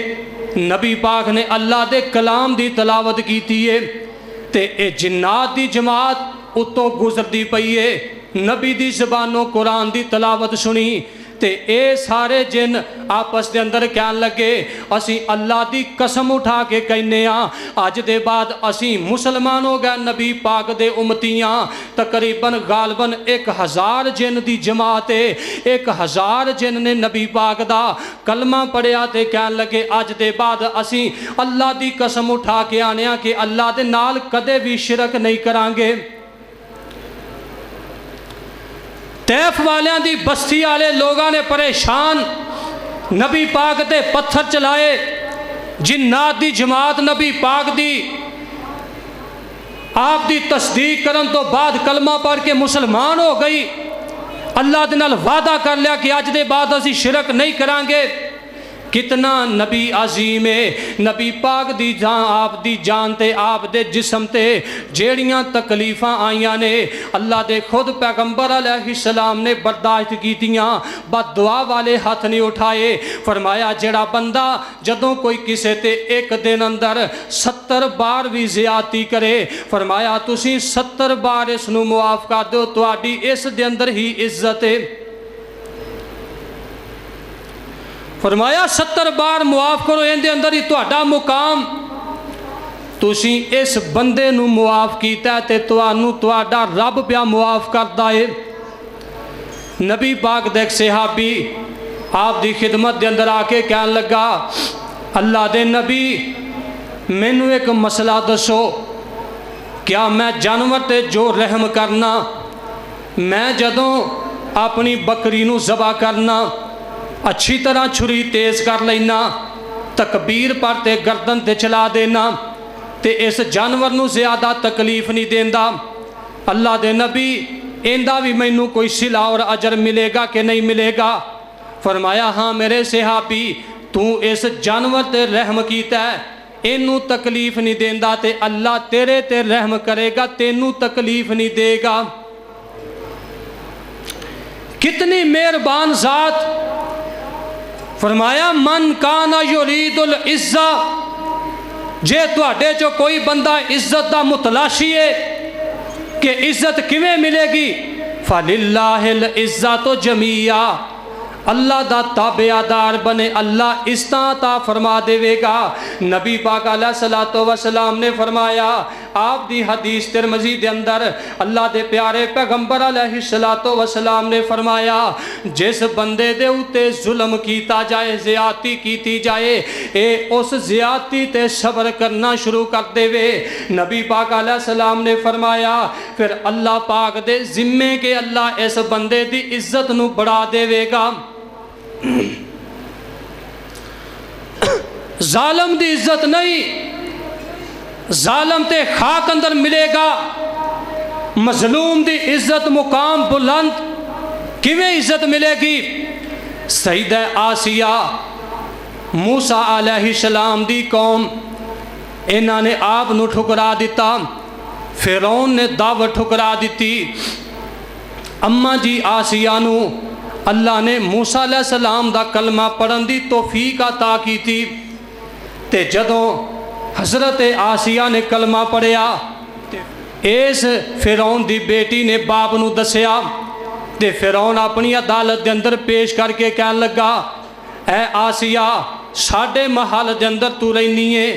نبی پاک نے اللہ دے کلام دی تلاوت کیتی ہے تے اے جنات دی جماعت اتوں گزر دی پئی ہے نبی دی زبانوں قرآن دی تلاوت سنی تے اے سارے جن آپس دے اندر کہن لگے اسی اللہ دی قسم اٹھا کے کہنے آں آج دے بعد اسی مسلمان ہو گئے نبی پاک دے امتیاں. تقریباً غالباً 1000 جن دی جماعت ہے 1000 جن نے نبی پاک دا کلمہ پڑھیا تے کہن لگے آج دے بعد اسی اللہ دی قسم اٹھا کے آنے آں کہ اللہ دے نال کدے بھی شرک نہیں کرانگے. طیف والیاں دی بستی والے لوگاں نے پریشان نبی پاک تے پتھر چلائے. جنات دی جماعت نبی پاک دی آپ دی تصدیق کرن تو بعد کلمہ پڑھ کے مسلمان ہو گئی. اللہ دے نال وعدہ کر لیا کہ آج دے بعد اسی شرک نہیں کرانگے. کتنا نبی عظیم ہے. نبی پاک دی جان آپ دی جان تے آپ دے جسم تے جیڑیاں تکلیفاں آئیاں نے اللہ دے خود پیغمبر علیہ السلام نے برداشت کیتیاں. بد دعا والے ہاتھ نہیں اٹھائے. فرمایا جڑا بندہ جدوں کوئی کسے تے ایک دن اندر 70 بار بھی زیادتی کرے فرمایا تسی 70 بار اس نو معاف کر دو تواڈی اس دے اندر ہی عزت ہے. فرمایا 70 بار معاف کرو ان دے اندر ہی تہاڈا مقام. تسی اس بندے نو معاف کیتا تے تانوں تہاڈا رب پیا معاف کردا ہے. نبی پاک دے ایک صحابی آپ دی خدمت دے اندر آ کے کہن لگا اللہ دے نبی مینوں ایک مسئلہ دسو کیا میں جانور تے جو رحم کرنا میں جدوں اپنی بکری نو ذبح کرنا اچھی طرح چھری تیز کر لینا تکبیر پر تے گردن تے چلا دینا تے اس جانور نو زیادہ تکلیف نہیں دیندا اللہ دے نبی ایندہ بھی مینوں کوئی صلہ اور اجر ملے گا کہ نہیں ملے گا؟ فرمایا ہاں میرے صحابی تو اس جانور تے رحم کیتا ہے اینوں تکلیف نہیں دیندا تے اللہ تیرے تے رحم کرے گا تینوں تکلیف نہیں دے گا۔ کتنی مہربان ذات۔ فرمایا من کانا یرید العزہ جے تواڈے چو کوئی بندہ عزت دا متلاشی ہے کہ عزت کیویں ملے گی فَلِلَّهِ الْعِزَّةُ جَمِيعًا اللہ دا تابعدار بنے اللہ عزتاں عطا فرما دے گا۔ نبی پاک علیہ الصلوۃ والسلام نے فرمایا آپ دی حدیث ترمذی دے اندر اللہ دے پیارے پیغمبر علیہ الصلوۃ والسلام نے فرمایا جس بندے دے اوتے ظلم کیتا جائے زیادتی کیتی جائے اے اس زیادتی تے صبر کرنا شروع کر دے وے۔ نبی پاک علیہ السلام نے فرمایا پھر اللہ پاک دے ذمے کے اللہ اس بندے دی عزت نو بڑھا دے گا۔ ظالم دی عزت نہیں، ظالم تے خاک اندر ملے گا، مظلوم دی عزت مقام بلند کیویں عزت ملے گی؟ سیدہ آسیہ موسیٰ علیہ السلام دی قوم انہاں نے آپ نو ٹھکرا دیتا، فرعون نے دعوت ٹھکرا دیتی، اماں جی آسیہ نو اللہ نے موسیٰ علیہ السلام دا کلمہ پڑھن دی توفیق عطا کی تھی تے جدوں حضرت آسیہ نے کلمہ پڑھیا اس فرعون دی بیٹی نے باپ نو دسیا تے فرعون اپنی عدالت دے اندر پیش کر کے کہن لگا اے آسیہ ساڈے محل دے اندر تو رہنی ہے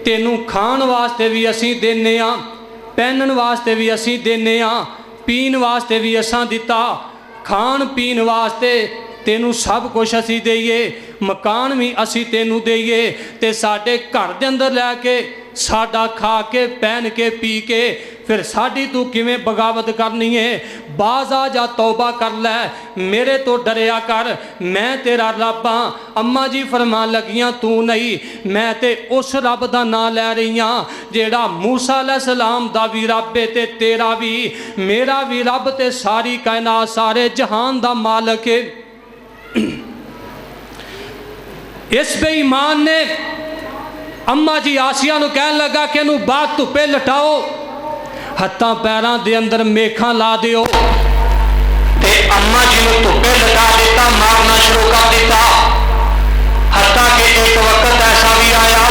تینوں کھان واسطے بھی اسی دینے ہاں پہنن واسطے بھی اسی دینے ہاں پین واسطے بھی اساں دیتا کھان پین واسطے تینوں سب کچھ اسی دئیے مکان بھی اسی تینوں دئیے تے ساڈے گھر دے اندر لے کے ساڈا کھا کے پہن کے پی کے پھر ساڈی تو کیویں بغاوت کرنی ہے باز آ جا توبہ کر لے میرے تو ڈریا کر میں تیرا رب ہاں۔ اماں جی فرمان لگیاں تو نہیں میں تے اس رب دا نام لے رہی ہاں جیڑا موسیٰ علیہ السلام دا بھی رب تے تیرا بھی میرا بھی رب تے ساری کائنات سارے جہان دا مالک ہے۔ اس بے ایمان نے اماں جی آسیہ نو کہن لگا کہ انہوں باغ تو پہ لٹاؤ ہتھاں پیراں دے اندر میکھاں لا دیو تے اماں جی نو تو پہ لٹا دیتا مارنا شروع کر دیتا حتیٰ کہ ایک وقت ایسا بھی آیا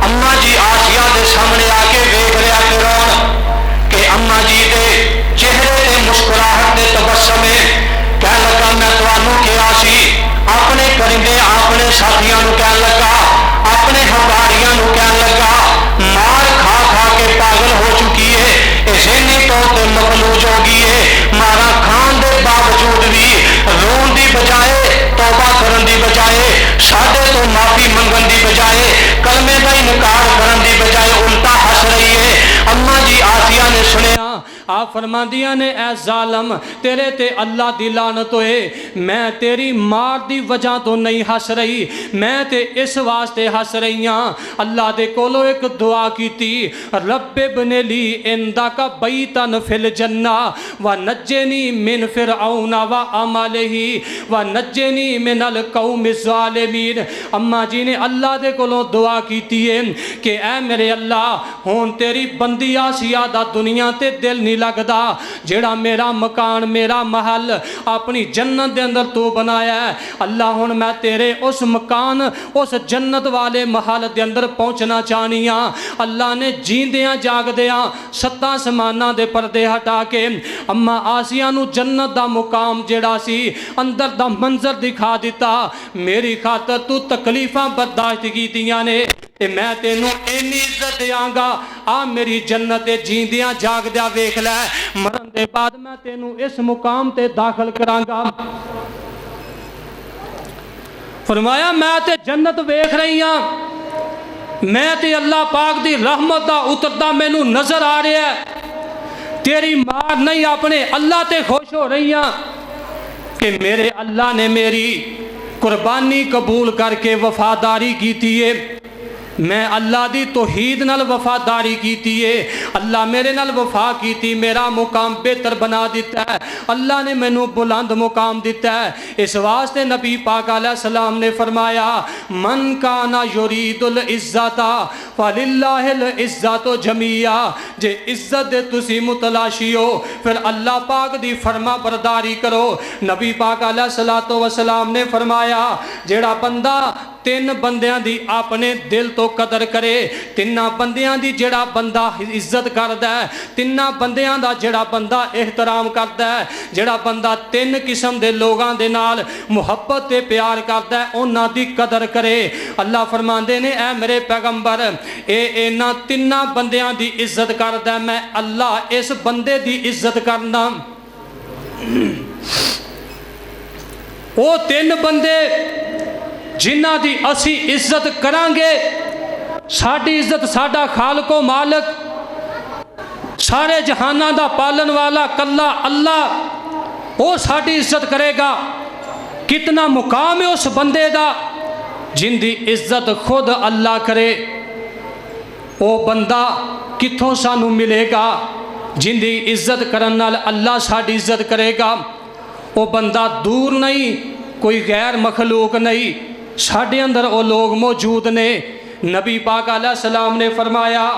اماں جی آسیہ دے سامنے آکے ویکھ رہا فرعون کہ اماں جی دے چہرے تے مسکراہٹ دے تبسم کہن لگا میں تانوں کیا سی اپنے کرندے اپنے ساتھیاں نو کہن لگا اپنے ہواریاں نو کہن لگا مار کھا کھا کے پاگل ہو چکی ہے ذہنی طور تے مفلوج ہو گئی ہے مارا کھان دے باوجود بھی رون دی بجائے توبہ کرن دی بجائے ساڈے تو معافی منگن دی بجائے کلمے دا انکار کرن دی بجائے الٹا ہس رہی ہے۔ اماں جی آسیہ نے سنیا آپ فرماندیاں نے اے ظالم تیرے تے اللہ دی لعنت ہوئے میں تیری مار دی وجہ تو نہیں ہس رہی میں تے اس واسطے ہس رہی ہاں اللہ دے کولو ایک دعا کی تھی رب ابن لی عندک بیتا فی الجنہ ونجنی من فرعون وعملہ ونجنی من القوم الظالمین۔ اماں جی نے اللہ دے کولو دعا کی تھی کہ اے میرے اللہ ہون تیری بندی آسیہ دا دنیا تے دل نہیں لگدا جیڑا میرا مکان میرا محل اپنی جنت دے اندر تو بنایا ہے اللہ ہن میں تیرے اس مکان اس جنت والے محل دے اندر پہنچنا چاہنی ہاں۔ اللہ نے جیندیاں جاگ دیاں ستاں سمانہ دے پردے ہٹا کے اماں آسیہ نو جنت دا مقام جیڑا سی اندر دا منظر دکھا دیتا میری خاطر تو تکلیفاں برداشت کی دیاں نے تے میں تینوں اینی عزت دیاں گا آ میری جنت جیندیاں جاگدیاں ویکھ لے مرن دے بعد میں تینوں اس مقام تے داخل کراں گا فرمایا میں تے جنت ویکھ رہی ہاں میں تے اللہ پاک دی رحمت دا اتردا مینوں نظر آ رہا ہے تیری مار نہیں اپنے اللہ تے خوش ہو رہی ہاں کہ میرے اللہ نے میری قربانی قبول کر کے وفاداری کیتی ہے میں اللہ دی توحید نال وفاداری کیتی ہے اللہ میرے نال وفا کیتی میرا مقام بہتر بنا دیتا ہے اللہ نے مینوں بلند مقام دیتا ہے اس واسطے نبی پاک علیہ السلام نے فرمایا من کانا یرید العزت فللہ العزت جمیعا جے عزت دے تسی متلاشی ہو پھر اللہ پاک دی فرما برداری کرو نبی پاک علیہ السلام نے فرمایا جیڑا بندہ تین بندیاں دی اپنے دل تو قدر کرے تیناں بندیاں دی جڑا بندہ عزت کردا ہے تیناں بندیاں دا جڑا بندہ احترام کردا ہے جڑا بندہ تین قسم دے لوگاں دے نال محبت تے پیار کردا ہے انہاں دی قدر کرے اللہ فرماندے نے اے میرے پیغمبر انہاں تیناں بندیاں دی عزت کردا ہے میں اللہ اس بندے دی عزت کرنا او تین بندے جنہ دی اسی عزت کرانگے ساڑھی عزت ساڑھا خالق و مالک سارے جہانہ دا پالن والا کلا اللہ وہ ساڑھی عزت کرے گا کتنا مقام ہے اس بندے دا جن دی عزت خود اللہ کرے وہ بندہ کتھوں سانو ملے گا جن دی عزت کرنال اللہ ساڑھی عزت کرے گا وہ بندہ دور نہیں کوئی غیر مخلوق نہیں ساڑھے اندر وہ لوگ موجود نے نبی پاک علیہ السلام نے فرمایا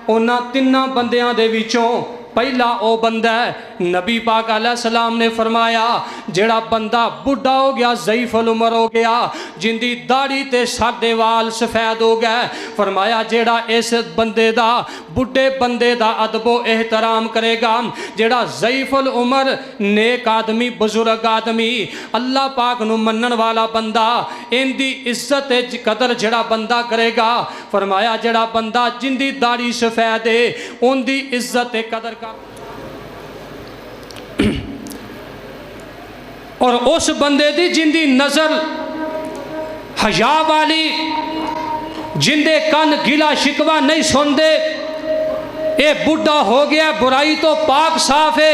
انہاں تیناں بندیاں دے وچوں پہلا او بندہ ہے نبی پاک علیہ السلام نے فرمایا جڑا بندہ بڑھا ہو گیا ضعیف العمر ہو گیا جن دی داڑھی تے ساڑھے وال سفید ہو گئے فرمایا جڑا اس بندے دا بڑھے بندے دا ادب و احترام کرے گا جڑا ضعیف العمر نیک آدمی بزرگ آدمی اللہ پاک نو منن والا بندہ ان دی عزت قدر جڑا بندہ کرے گا فرمایا جڑا بندہ جن دی داڑھی سفید ہے ان دی عزت قدر اور اس بندے دی جن دی نظر حیا والی جن دے کن گلا شکوہ نہیں سن دے اے بڑھا ہو گیا برائی تو پاک صاف ہے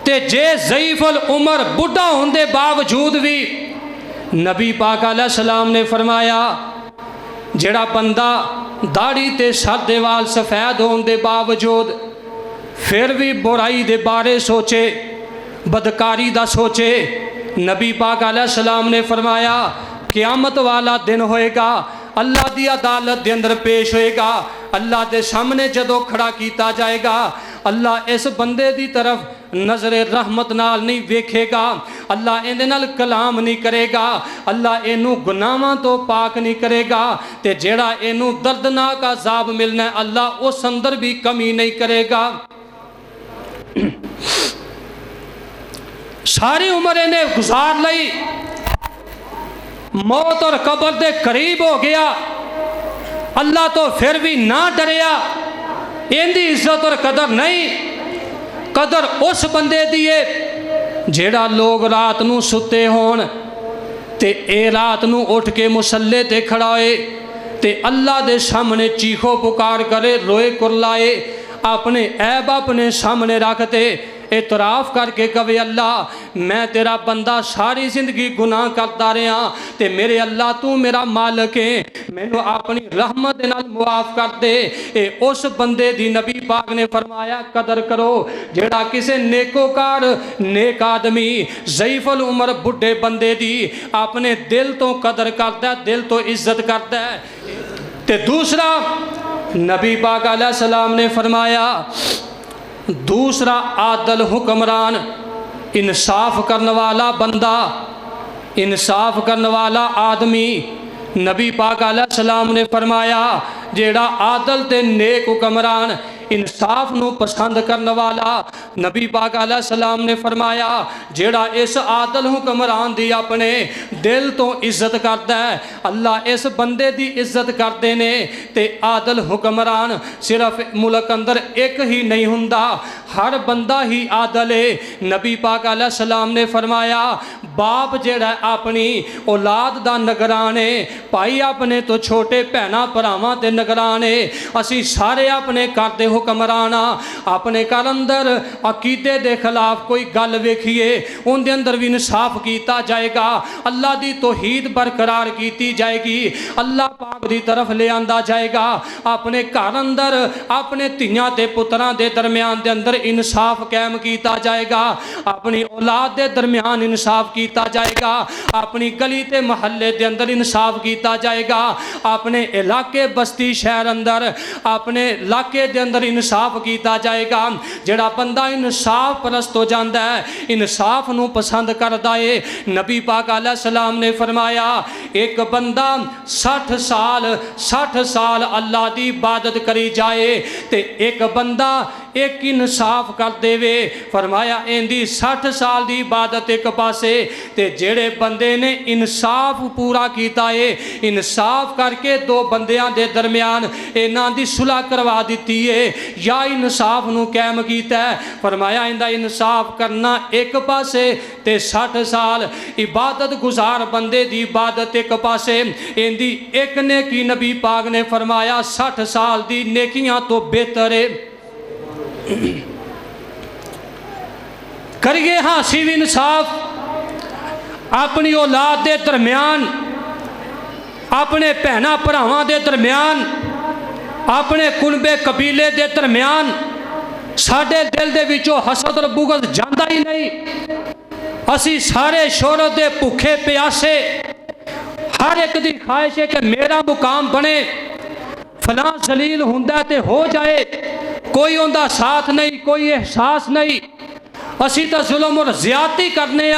تے جے ضعیف العمر بڑھا ہوندے باوجود بھی نبی پاک علیہ السلام نے فرمایا جڑا بندہ داڑھی تے سادے وال سفید ہوندے باوجود پھر بھی برائی دے بارے سوچے بدکاری دا سوچے نبی پاک علیہ السلام نے فرمایا قیامت والا دن ہوئے گا اللہ دی عدالت دے اندر پیش ہوئے گا اللہ دے سامنے جدو کھڑا کیتا جائے گا اللہ اس بندے دی طرف نظر رحمت نال نہیں ویکھے گا اللہ اندے نال کلام نہیں کرے گا اللہ اینو گناہاں تو پاک نہیں کرے گا تے جیڑا اینو دردناک عذاب ملنا ہے اللہ اس اندر بھی کمی نہیں کرے گا ساری عمر انہیں گزار لئی موت اور قبر دے قریب ہو گیا اللہ تو پھر بھی نہ ڈریا ان دی عزت اور قدر نہیں قدر اس بندے دیئے جیڑا لوگ رات نو ستے ہون تے اے رات نو اٹھ کے مسلے تے کھڑائے تے اللہ دے سامنے چیخو پکار کرے روئے کرلائے اپنے عیب اپنے سامنے رکھتے اعتراف کر کے کہے اللہ میں تیرا بندہ ساری زندگی گناہ کرتا رہا تے میرے اللہ تو میرا مالک ہے میں نے اپنی رحمت نال معاف کر دے اے اس بندے دی نبی پاک نے فرمایا قدر کرو جیڑا کسے نیکوکار نیک آدمی ضعیف العمر بڑھے بندے دی اپنے دل تو قدر کرتا ہے دل تو عزت کرتا ہے تے دوسرا نبی پاک علیہ السلام نے فرمایا دوسرا عادل حکمران انصاف کرنے والا بندہ انصاف کرنے والا آدمی نبی پاک علیہ السلام نے فرمایا جیڑا عادل تے نیک حکمران انصاف نو پسند کرنے والا نبی پاک علیہ السلام نے فرمایا جیڑا اس عادل حکمران دی اپنے دل تو عزت کرتا ہے اللہ اس بندے دی عزت کرتے نے تے عادل حکمران صرف ملک اندر ایک ہی نہیں ہوندا ہر بندہ ہی عادل ہے نبی پاک علیہ السلام نے فرمایا باپ جیڑا اپنی اولاد دا نگران ہے بھائی اپنے تو چھوٹے بہناں بھراواں تے نگران ہے اسی سارے اپنے گھر دے حکمران اپنے گھر اندر عقیدے دے خلاف کوئی گل ویکھیے ان دے اندر بھی انصاف کیتا جائے گا اللہ دی توحید برقرار کیتی جائے گی اللہ پاک دی طرف لے آندا جائے گا اپنے گھر اندر اپنے دھیاں تے پتراں دے درمیان دے اندر انصاف قائم کیتا جائے گا اپنی اولاد دے درمیان انصاف کیتا جائے گا اپنی گلی تے محلے دے اندر انصاف کیتا جائے گا اپنے علاقے بستی شہر اندر اپنے علاقے دے اندر انصاف کیتا جائے گا جڑا بندہ انصاف پرست ہو جاندا ہے انصاف نو پسند کردا ہے نبی پاک علیہ السلام نے فرمایا ایک بندہ 60 سال اللہ دی عبادت کری جائے تے ایک بندہ ایک انصاف کر دے وے فرمایا اندی 60 سال دی عبادت ایک پاسے تے جڑے بندے نے انصاف پورا کیتا ہے انصاف کر کے دو بندیاں دے درمیان انہاں دی صلح کروا دیتی ہے یا انصاف نو قائم کیتا ہے فرمایا اندہ انصاف کرنا ایک پاسے تے 60 سال عبادت گزار بندے دی عبادت ایک پاسے اندی ایک نیکی نبی پاک نے فرمایا 60 سال دی نیکیاں تو بہتر ہے کریے ہاسی بھی انصاف اپنی اولاد دے درمیان اپنے بہناں بھراواں دے درمیان اپنے کنبے قبیلے دے درمیان ساڈے دل دے وچوں حسد اور بغض جاندا ہی نہیں اسی سارے شہرت دے بھوکے پیاسے ہر ایک دی خواہش ہے کہ میرا مقام بنے فلاں ذلیل ہوندا تے ہو جائے کوئی اوندا ساتھ نہیں کوئی احساس نہیں اسی تا ظلم اور زیادتی کرنے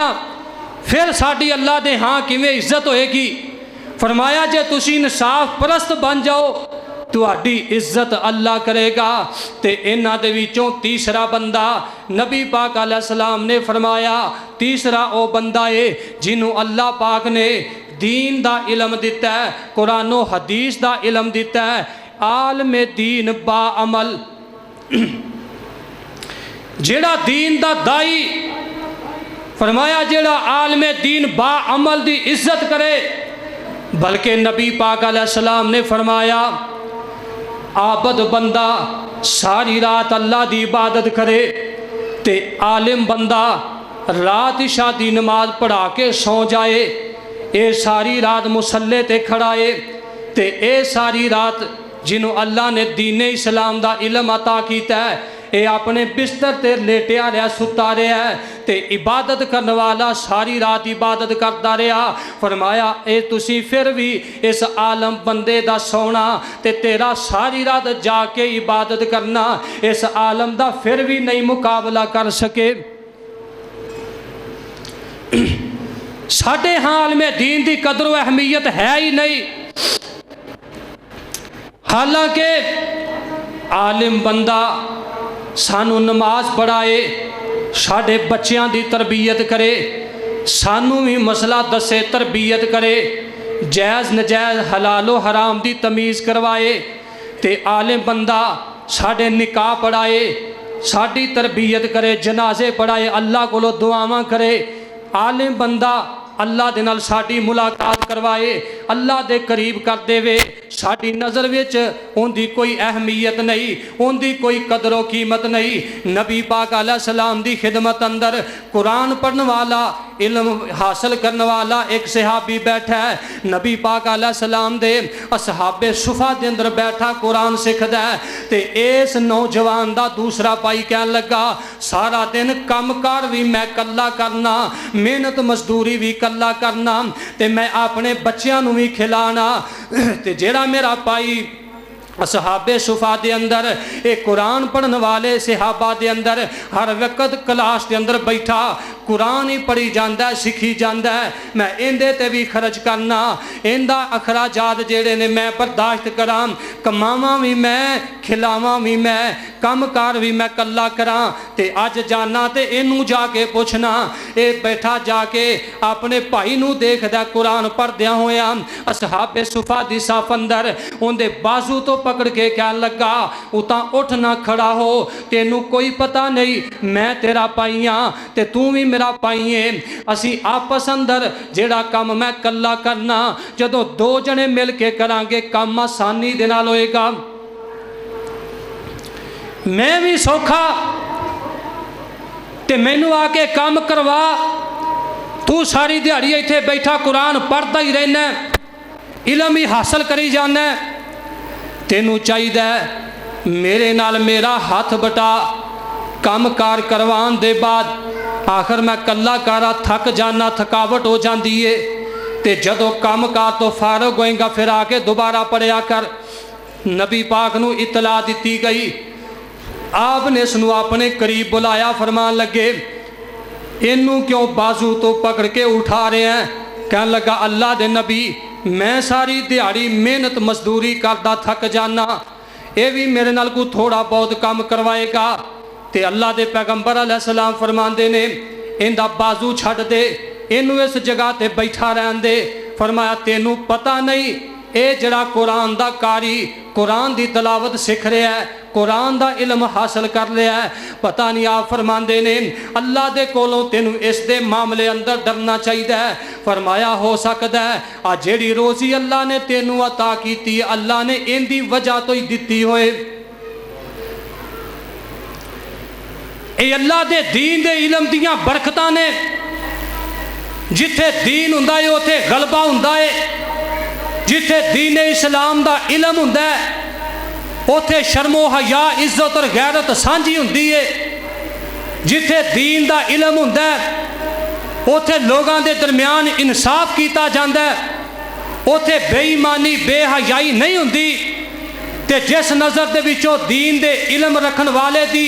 پھر ساڈی اللہ دے ہاں کیویں عزت ہوئے گی فرمایا جے تسی انصاف پرست بن جاؤ تہاڈی عزت اللہ کرے گا تے انہاں دے وچوں تیسرا بندہ نبی پاک علیہ السلام نے فرمایا تیسرا او بندہ ہے جنہوں اللہ پاک نے دین دا علم دیتا ہے قرآن و حدیث دا علم دیتا ہے عالم دین با عمل جیڑا دین دا دائی فرمایا جیڑا عالم دین با عمل دی عزت کرے بلکہ نبی پاک علیہ السلام نے فرمایا عابد بندہ ساری رات اللہ دی عبادت کرے تے عالم بندہ رات عشاء دی نماز پڑھا کے سو جائے اے ساری رات مصلے تے کھڑائے تے اے ساری رات جنہوں اللہ نے دین اسلام دا علم عطا کیتا ہے اے اپنے بستر تے لیٹیا رہا ستا رہا ہے تے عبادت کرنے والا ساری رات عبادت کرتا رہا فرمایا اے تسی پھر بھی اس عالم بندے دا سونا تے تیرا ساری رات جا کے عبادت کرنا اس عالم دا پھر بھی نہیں مقابلہ کر سکے ساڈے ہاں عالم دین دی قدر و اہمیت ہے ہی نہیں حالانکہ عالم بندہ سانو نماز پڑھائے ساڈے بچیاں دی تربیت کرے سانو بھی مسئلہ دسے تربیت کرے جائز نجائز حلال و حرام دی تمیز کروائے تے عالم بندہ ساڈے نکاح پڑھائے ساڈی تربیت کرے جنازے پڑھائے اللہ کو دعاواں کرے عالم بندہ اللہ دے نال ساڈی ملاقات کروائے اللہ دے قریب کر دے وے ساڈی نظر وچ ان دی کوئی اہمیت نہیں ان دی کوئی قدر و قیمت نہیں نبی پاک علیہ السلام دی خدمت اندر قرآن پڑھنے والا علم حاصل کرنے والا ایک صحابی بیٹھا ہے نبی پاک علیہ السلام دے اصحاب صفہ دے اندر بیٹھا قرآن سکھدا ہے تے اس نوجوان دا دوسرا پائی کہن لگا سارا دن کم کار بھی میں کلا کرنا محنت مزدوری بھی کلا کرنا تے میں اپنے بچیاں نو بھی کھلانا تے جیڑا میرا پائی اصحاب صفہ دے اندر ایک قرآن پڑھنے والے صحابہ دے اندر ہر وقت کلاس دے اندر بیٹھا قرآن ہی پڑھی جاندہ ہے سکھی جاندہ ہے میں اندے تے بھی خرچ کرنا اندہ اخراجات جیڑے نے میں برداشت کرام کماواں بھی میں کھلاواں بھی میں کم کار بھی میں کلا کران تے اج جانا تے اینوں جا کے پوچھنا اے بیٹھا جا کے اپنے بھائی نو دیکھ دا قرآن پڑھ دیا ہویا اصحاب صفا دی صاف اندر ان دے بازو تو پکڑ کے کیا لگا اتاں اٹھنا کھڑا ہو تینوں کوئی پتہ نہیں میں تیرا پائیاں تے تو بھی میرا پائیے اسی آپس اندر جیڑا کام میں کلا کرنا جدو دو جنے مل کے کرانگے کام آسانی دینا لوئے گا میں بھی سوکھا تے مینوں آ کے کام کروا تو ساری دیہڑی ایتھے بیٹھا قرآن پڑھتا ہی رہنا علم ہی حاصل کری جانا تینوں چاہیے میرے نال میرا ہاتھ بٹا کام کار کروان دے بعد آخر میں کلا کارا تھک جانا تھکاوٹ ہو جاندی ہے تے جدو کام کار تو فارغ ہوئیں گا پھر آکے دوبارہ پڑھیا کر نبی پاک نو اطلاع دیتی گئی آپ نے سنو اپنے قریب بلایا فرمان لگے انہوں کیوں بازو تو پکڑ کے اٹھا رہے ہیں کہنے لگا اللہ دے نبی میں ساری دیہڑی محنت مزدوری کردہ تھک جانا اے بھی میرے نال کو تھوڑا بہت کام کروائے گا تے اللہ دے پیغمبر علیہ السلام فرمان دے نے ان دا بازو چھڑ دے انہوں اس جگہ تے بیٹھا رہن دے فرمایا تینوں پتہ نہیں اے جڑا قرآن دا کاری قرآن دی تلاوت سکھ رہا ہے قرآن دا علم حاصل کر لیا ہے پتہ نہیں آپ فرمان دے نے اللہ دے کولوں تینوں اس دے معاملے اندر ڈرنا چاہیے ہے فرمایا ہو سکتا ہے آج جیڑی روزی اللہ نے تینوں عطا کیتی اللہ نے ان دی وجہ تو ہی دیتی ہوئے اے اللہ دے دین دے علم دیاں برکتاں نے جتھے دین ہوندا ہے اوتھے غلبہ ہوندا ہے جتھے دین اسلام دا علم ہوندا ہے اوتھے شرم و حیا عزت اور غیرت سانجھی ہوندی ہے جتھے دین دا علم ہوندا ہے اوتھے لوگاں دے درمیان انصاف کیتا جاندا ہے اوتھے بے ایمانی بے حیائی نہیں ہوندی تے جس نظر دے وچوں دین دے علم رکھن والے دی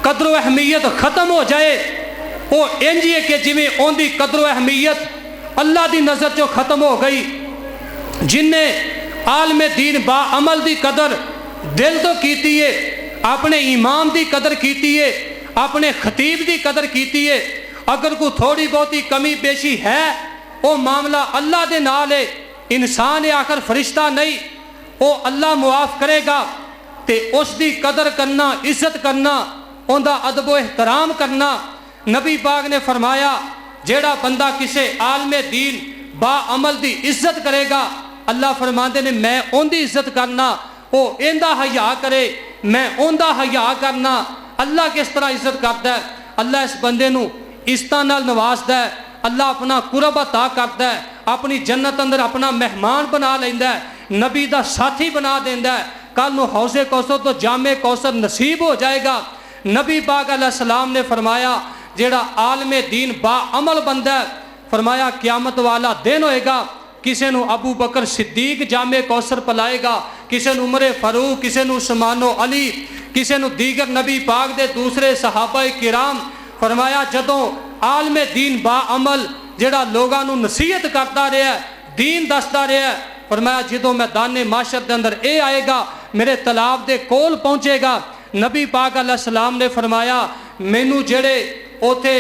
قدر و اہمیت ختم ہو جائے وہ انج ہے کہ جویں اون دی قدر و اہمیت اللہ دی نظر چوں ختم ہو گئی جن نے عالم دین با عمل دی قدر دل تو کیتی ہے اپنے امام دی قدر کیتی ہے اپنے خطیب دی قدر کیتی ہے اگر کوئی تھوڑی بہتی کمی بیشی ہے وہ معاملہ اللہ دے نال ہے انسان ہے آخر فرشتہ نہیں وہ اللہ معاف کرے گا تے اس دی قدر کرنا عزت کرنا ان دا ادب و احترام کرنا نبی پاک نے فرمایا جیڑا بندہ کسے عالم دین با عمل دی عزت کرے گا اللہ فرماندے نے میں ان دی عزت کرنا وہ ان دا حیا کرے میں ان دا حیا کرنا اللہ کس طرح عزت کرتا ہے اللہ اس بندے نو عزتاں نال نوازدا ہے اللہ اپنا قرب عطا کرتا ہے اپنی جنت اندر اپنا مہمان بنا لیندا ہے نبی دا ساتھی بنا دیندا ہے کل نو حوض کوثر تو جام کوثر نصیب ہو جائے گا نبی پاک علیہ السلام نے فرمایا جیڑا عالم دین با عمل بندہ ہے فرمایا قیامت والا دن ہوئے گا کسے نو ابو بکر صدیق جامع کوثر پلائے گا کسے نو عمر فاروق کسے نو عثمان و علی کسے نو دیگر نبی پاک دے دوسرے صحابہ کرام فرمایا جدوں عالم دین با عمل جڑا لوگاں نو نصیحت کرتا رہا ہے دین دستا رہا ہے فرمایا جدوں میدان معاشر دے اندر اے آئے گا میرے تالاب دے کول پہنچے گا نبی پاک علیہ السلام نے فرمایا مینوں جڑے اوتھے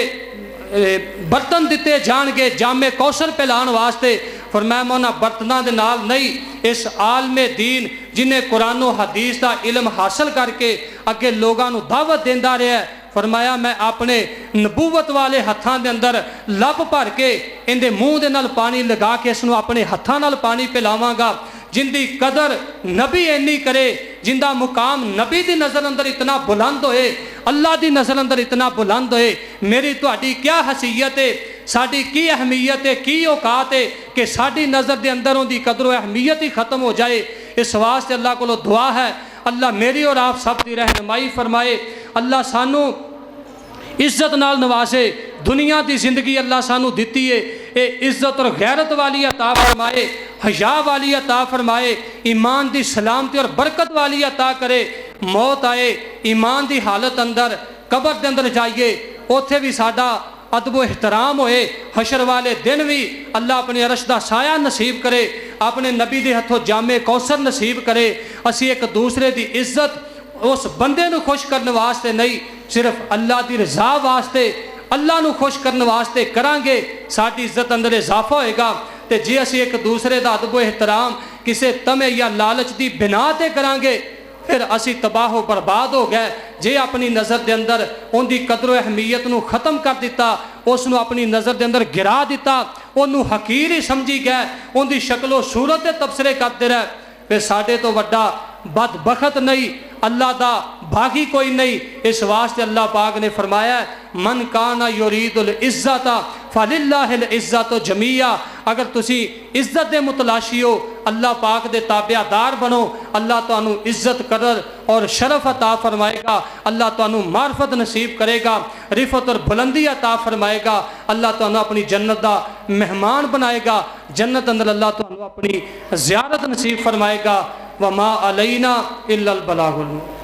برتن دیتے جان گے جامع کوثر پلان واسطے فرمایا میں انہاں برتناں دے نال نہیں اس عالم دین جنہیں قرآن و حدیث دا علم حاصل کر کے اگے لوگاں نو دعوت دیندا رہا ہے فرمایا میں اپنے نبوت والے ہتھاں دے اندر لب بھر کے ان دے منہ دے نال پانی لگا کے اس نو اپنے ہتھاں نال پانی پلاواں گا جن دی قدر نبی اینی کرے جن دا مقام نبی دی نظر اندر اتنا بلند ہوئے اللہ دی نظر اندر اتنا بلند ہوئے میری تہاڈی کیا حیثیت ہے ساڈی کی اہمیت ہے کی اوقات ہے کہ ساڈی نظر دے اندر ان دی قدر و اہمیت ہی ختم ہو جائے اس واسطے اللہ کو دعا ہے اللہ میری اور آپ سب دی رہنمائی فرمائے اللہ سانو عزت نال نوازے دنیا دی زندگی اللہ سانو دیتی ہے اے عزت اور غیرت والی عطا فرمائے حیا والی عطا فرمائے ایمان دی سلامتی اور برکت والی عطا کرے موت آئے ایمان دی حالت اندر قبر دے اندر جائیے اوتھے بھی ساڈا ادب و احترام ہوئے، حشر والے دن بھی اللہ اپنے عرش دا سایہ نصیب کرے، اپنے نبی دے ہتھوں جامع کوثر نصیب کرے۔ اسی ایک دوسرے دی عزت اس بندے نو خوش کرنے واسطے نہیں، صرف اللہ دی رضا واسطے، اللہ نو خوش کرنے واسطے کران گے، ساڈی عزت اندر اضافہ ہوئے گا۔ تے جی اسی ایک دوسرے دا ادب و احترام کسے تمے یا لالچ دی بنا تے کران گے، پھر اسی تباہ و برباد ہو گئے۔ جے اپنی نظر دے اندر ان دی قدر و اہمیت نو ختم کر دیتا، اس نو اپنی نظر دے اندر گرا دیتا، انہوں حقیر ہی سمجھی گئے، ان دی شکل و صورت دے تبصرے کرتے رہے، پھر ساڈے تو وڈا بدبخت نہیں، اللہ دا بھاگی کوئی نہیں۔ اس واسطے اللہ پاک نے فرمایا ہے من کان یرید العزت فللہ العزت جمیعا، اگر تسی عزت دے متلاشی ہو اللہ پاک دے تابع دار بنو، اللہ تانوں عزت قدر اور شرف عطا فرمائے گا، اللہ تانوں معرفت نصیب کرے گا، رفعت اور بلندی عطا فرمائے گا، اللہ تانوں اپنی جنت دا مہمان بنائے گا، جنت اندر اللہ تانوں اپنی زیارت نصیب فرمائے گا۔ وما علینا الا البلاغ المبین۔